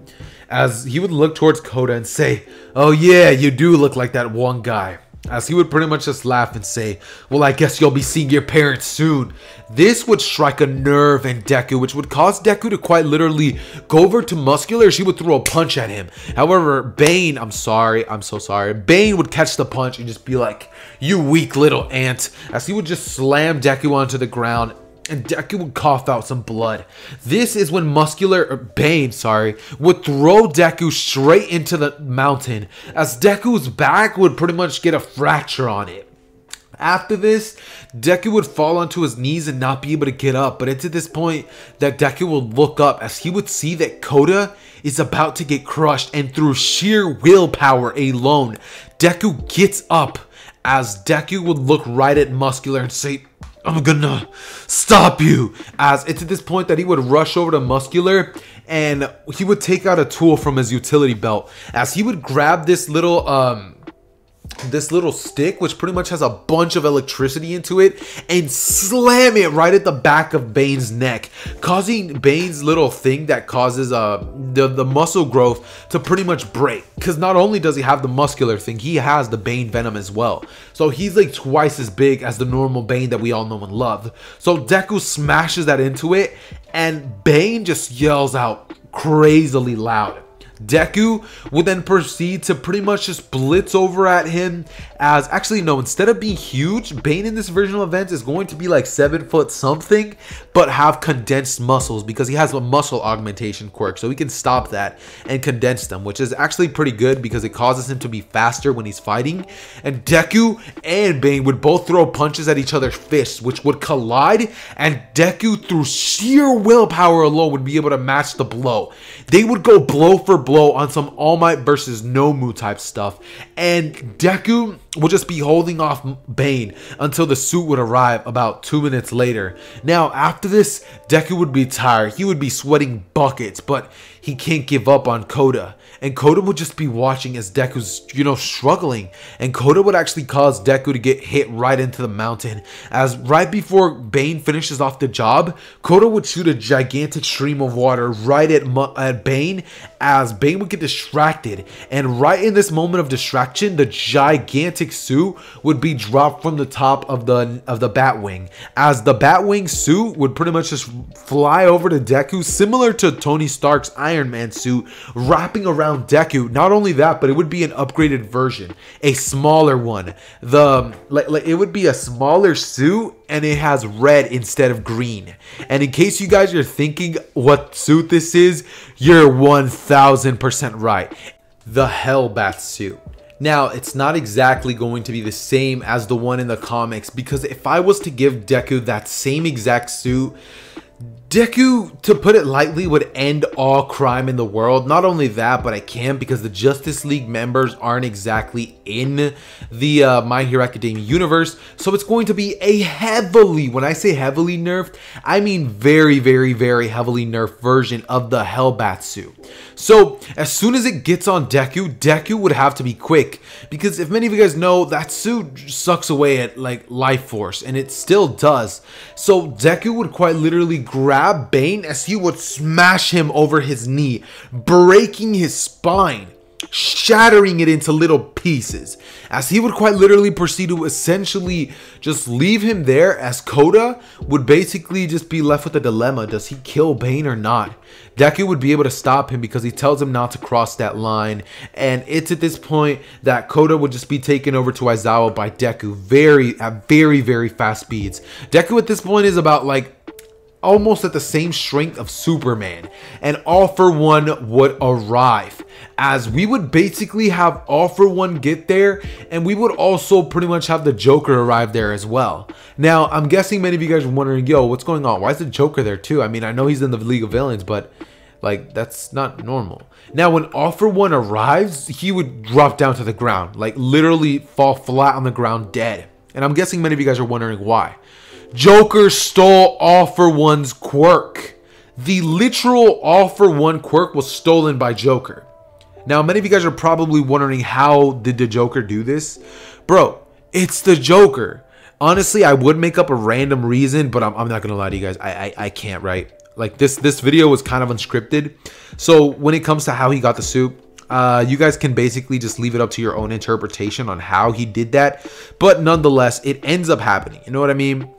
As he would look towards Koda and say, oh yeah, you do look like that one guy. as he would pretty much just laugh and say, well, I guess you'll be seeing your parents soon. This would strike a nerve in Deku, which would cause Deku to quite literally go over to Muscular. She would throw a punch at him. However, Bane, I'm so sorry. Bane would catch the punch and just be like, you weak little ant, as he would just slam Deku onto the ground. And Deku would cough out some blood. This is when Bane would throw Deku straight into the mountain, as Deku's back would pretty much get a fracture on it. After this, Deku would fall onto his knees and not be able to get up, but it's at this point that Deku would look up, as he would see that Koda is about to get crushed, and through sheer willpower alone, Deku gets up, as Deku would look right at Muscular and say, I'm gonna stop you, as it's at this point that he would rush over to Muscular and he would take out a tool from his utility belt, as he would grab this little stick, which pretty much has a bunch of electricity into it, and slam it right at the back of Bane's neck, causing Bane's little thing that causes the muscle growth to pretty much break. Because not only does he have the muscular thing, he has the Bane venom as well. So he's like twice as big as the normal Bane that we all know and love. So Deku smashes that into it, and Bane just yells out crazily loud. Deku would then proceed to pretty much just blitz over at him, as actually no, instead of being huge, Bane in this version of events is going to be like 7 foot something, but have condensed muscles, because he has a muscle augmentation quirk, so he can stop that and condense them, which is actually pretty good because it causes him to be faster when he's fighting. And Deku and Bane would both throw punches at each other's fists, which would collide, and Deku through sheer willpower alone would be able to match the blow. They would go blow for blow on some All Might versus Nomu type stuff, and Deku will just be holding off Bane until the suit would arrive about 2 minutes later. Now after this, Deku would be tired, he would be sweating buckets, but he can't give up on Koda. And Koda would just be watching as Deku's, struggling. And Koda would actually cause Deku to get hit right into the mountain. As right before Bane finishes off the job, Koda would shoot a gigantic stream of water right at Bane, as Bane would get distracted. And right in this moment of distraction, the gigantic suit would be dropped from the top of the Batwing. As the Batwing suit would pretty much just fly over to Deku, similar to Tony Stark's Iron Man suit, wrapping around Deku. Not only that, but it would be an upgraded version, a smaller one. It would be a smaller suit, and it has red instead of green. And in case you guys are thinking what suit this is, you're 1000% right. The Hellbat suit. Now, it's not exactly going to be the same as the one in the comics, because if I was to give Deku that same exact suit, Deku, to put it lightly, would end all crime in the world. Not only that, but I can't, because the Justice League members aren't exactly in the My Hero Academia universe. So it's going to be a heavily, when I say heavily nerfed, I mean very, very, very heavily nerfed version of the Hellbat suit. So as soon as it gets on Deku, Deku would have to be quick, because if many of you guys know, that suit sucks away at like life force, and it still does. So Deku would quite literally grab Bane as he would smash him over his knee, breaking his spine, shattering it into little pieces, as he would quite literally proceed to essentially just leave him there, as Koda would basically just be left with a dilemma. Does he kill Bane or not? Deku would be able to stop him because he tells him not to cross that line, and it's at this point that Koda would just be taken over to Aizawa by Deku at very, very fast speeds. Deku at this point is about like almost at the same strength of Superman, and All For One would arrive, as we would basically have All For One get there, and we would also pretty much have the Joker arrive there as well. Now, I'm guessing many of you guys are wondering, yo, what's going on? Why is the Joker there too? I mean, I know he's in the League of Villains, but like, that's not normal. Now, when All For One arrives, he would drop down to the ground, like literally fall flat on the ground dead. And I'm guessing many of you guys are wondering why. Joker stole All For One's quirk. The literal All For One quirk was stolen by Joker. Now, many of you guys are probably wondering, how did the Joker do this? Bro, it's the Joker. Honestly, I would make up a random reason, but I'm not gonna lie to you guys. I can't, right? Like, this video was kind of unscripted. So when it comes to how he got the suit, You guys can basically just leave it up to your own interpretation on how he did that. But nonetheless, it ends up happening. You know what I mean?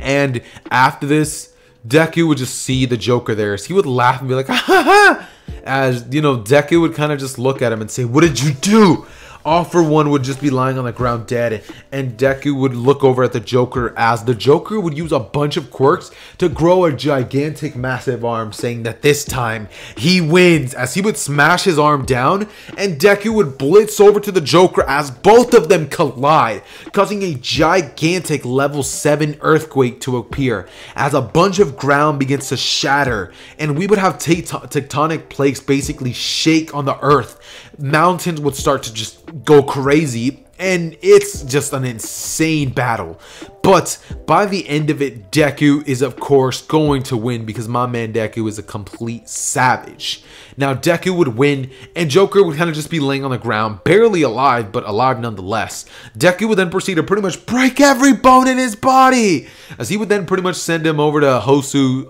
And after this, Deku would just see the Joker there. So he would laugh and be like, ha ha ha. As, you know, Deku would kind of just look at him and say, what did you do? All for One would just be lying on the ground dead, and Deku would look over at the Joker as the Joker would use a bunch of quirks to grow a gigantic massive arm, saying that this time he wins, as he would smash his arm down and Deku would blitz over to the Joker as both of them collide, causing a gigantic level 7 earthquake to appear as a bunch of ground begins to shatter, and we would have tectonic plates basically shake on the earth. Mountains would start to just go crazy, and it's just an insane battle. But by the end of it, Deku is of course going to win, because my man Deku is a complete savage. Now Deku would win, and Joker would kind of just be laying on the ground, barely alive, but alive nonetheless. Deku would then proceed to pretty much break every bone in his body, as he would then pretty much send him over to Hosu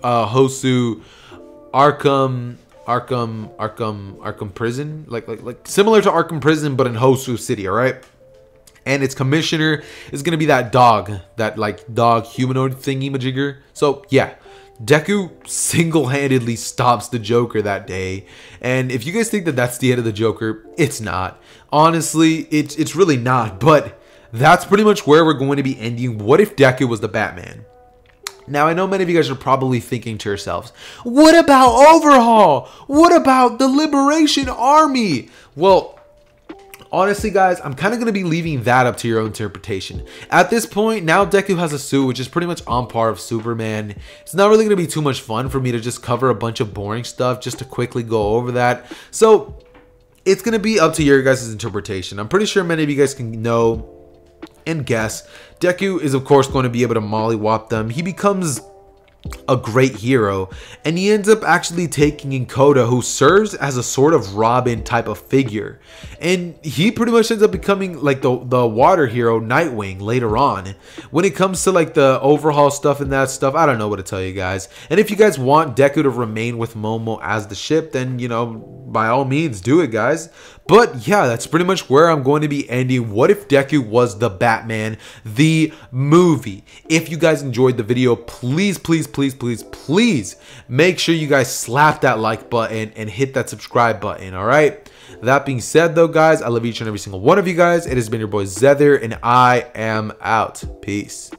Arkham prison, like similar to Arkham prison, but in Hosu City, all right? And its commissioner is gonna be that dog, that like dog humanoid thingy majigger. So yeah, Deku single-handedly stops the Joker that day. And if you guys think that that's the end of the Joker, it's not. Honestly, it's really not. But that's pretty much where we're going to be ending. What if Deku was the Batman? Now, I know many of you guys are probably thinking to yourselves, what about Overhaul? What about the Liberation Army? Well, honestly, guys, I'm kind of going to be leaving that up to your own interpretation. At this point, now Deku has a suit, which is pretty much on par of Superman. It's not really going to be too much fun for me to just cover a bunch of boring stuff just to quickly go over that. So, it's going to be up to your guys' interpretation. I'm pretty sure many of you guys can know and guess. Deku is of course going to be able to mollywop them. He becomes a great hero, and he ends up actually taking in Koda, who serves as a sort of Robin type of figure, and he pretty much ends up becoming like the water hero Nightwing later on. When it comes to like the Overhaul stuff and that stuff, I don't know what to tell you guys. And if you guys want Deku to remain with Momo as the ship, then you know, by all means do it, guys. But yeah, that's pretty much where I'm going to be ending What If Deku Was the Batman, the movie. If you guys enjoyed the video, please make sure you guys slap that like button and hit that subscribe button, alright? That being said though, guys, I love each and every single one of you guys. It has been your boy Zether, and I am out. Peace.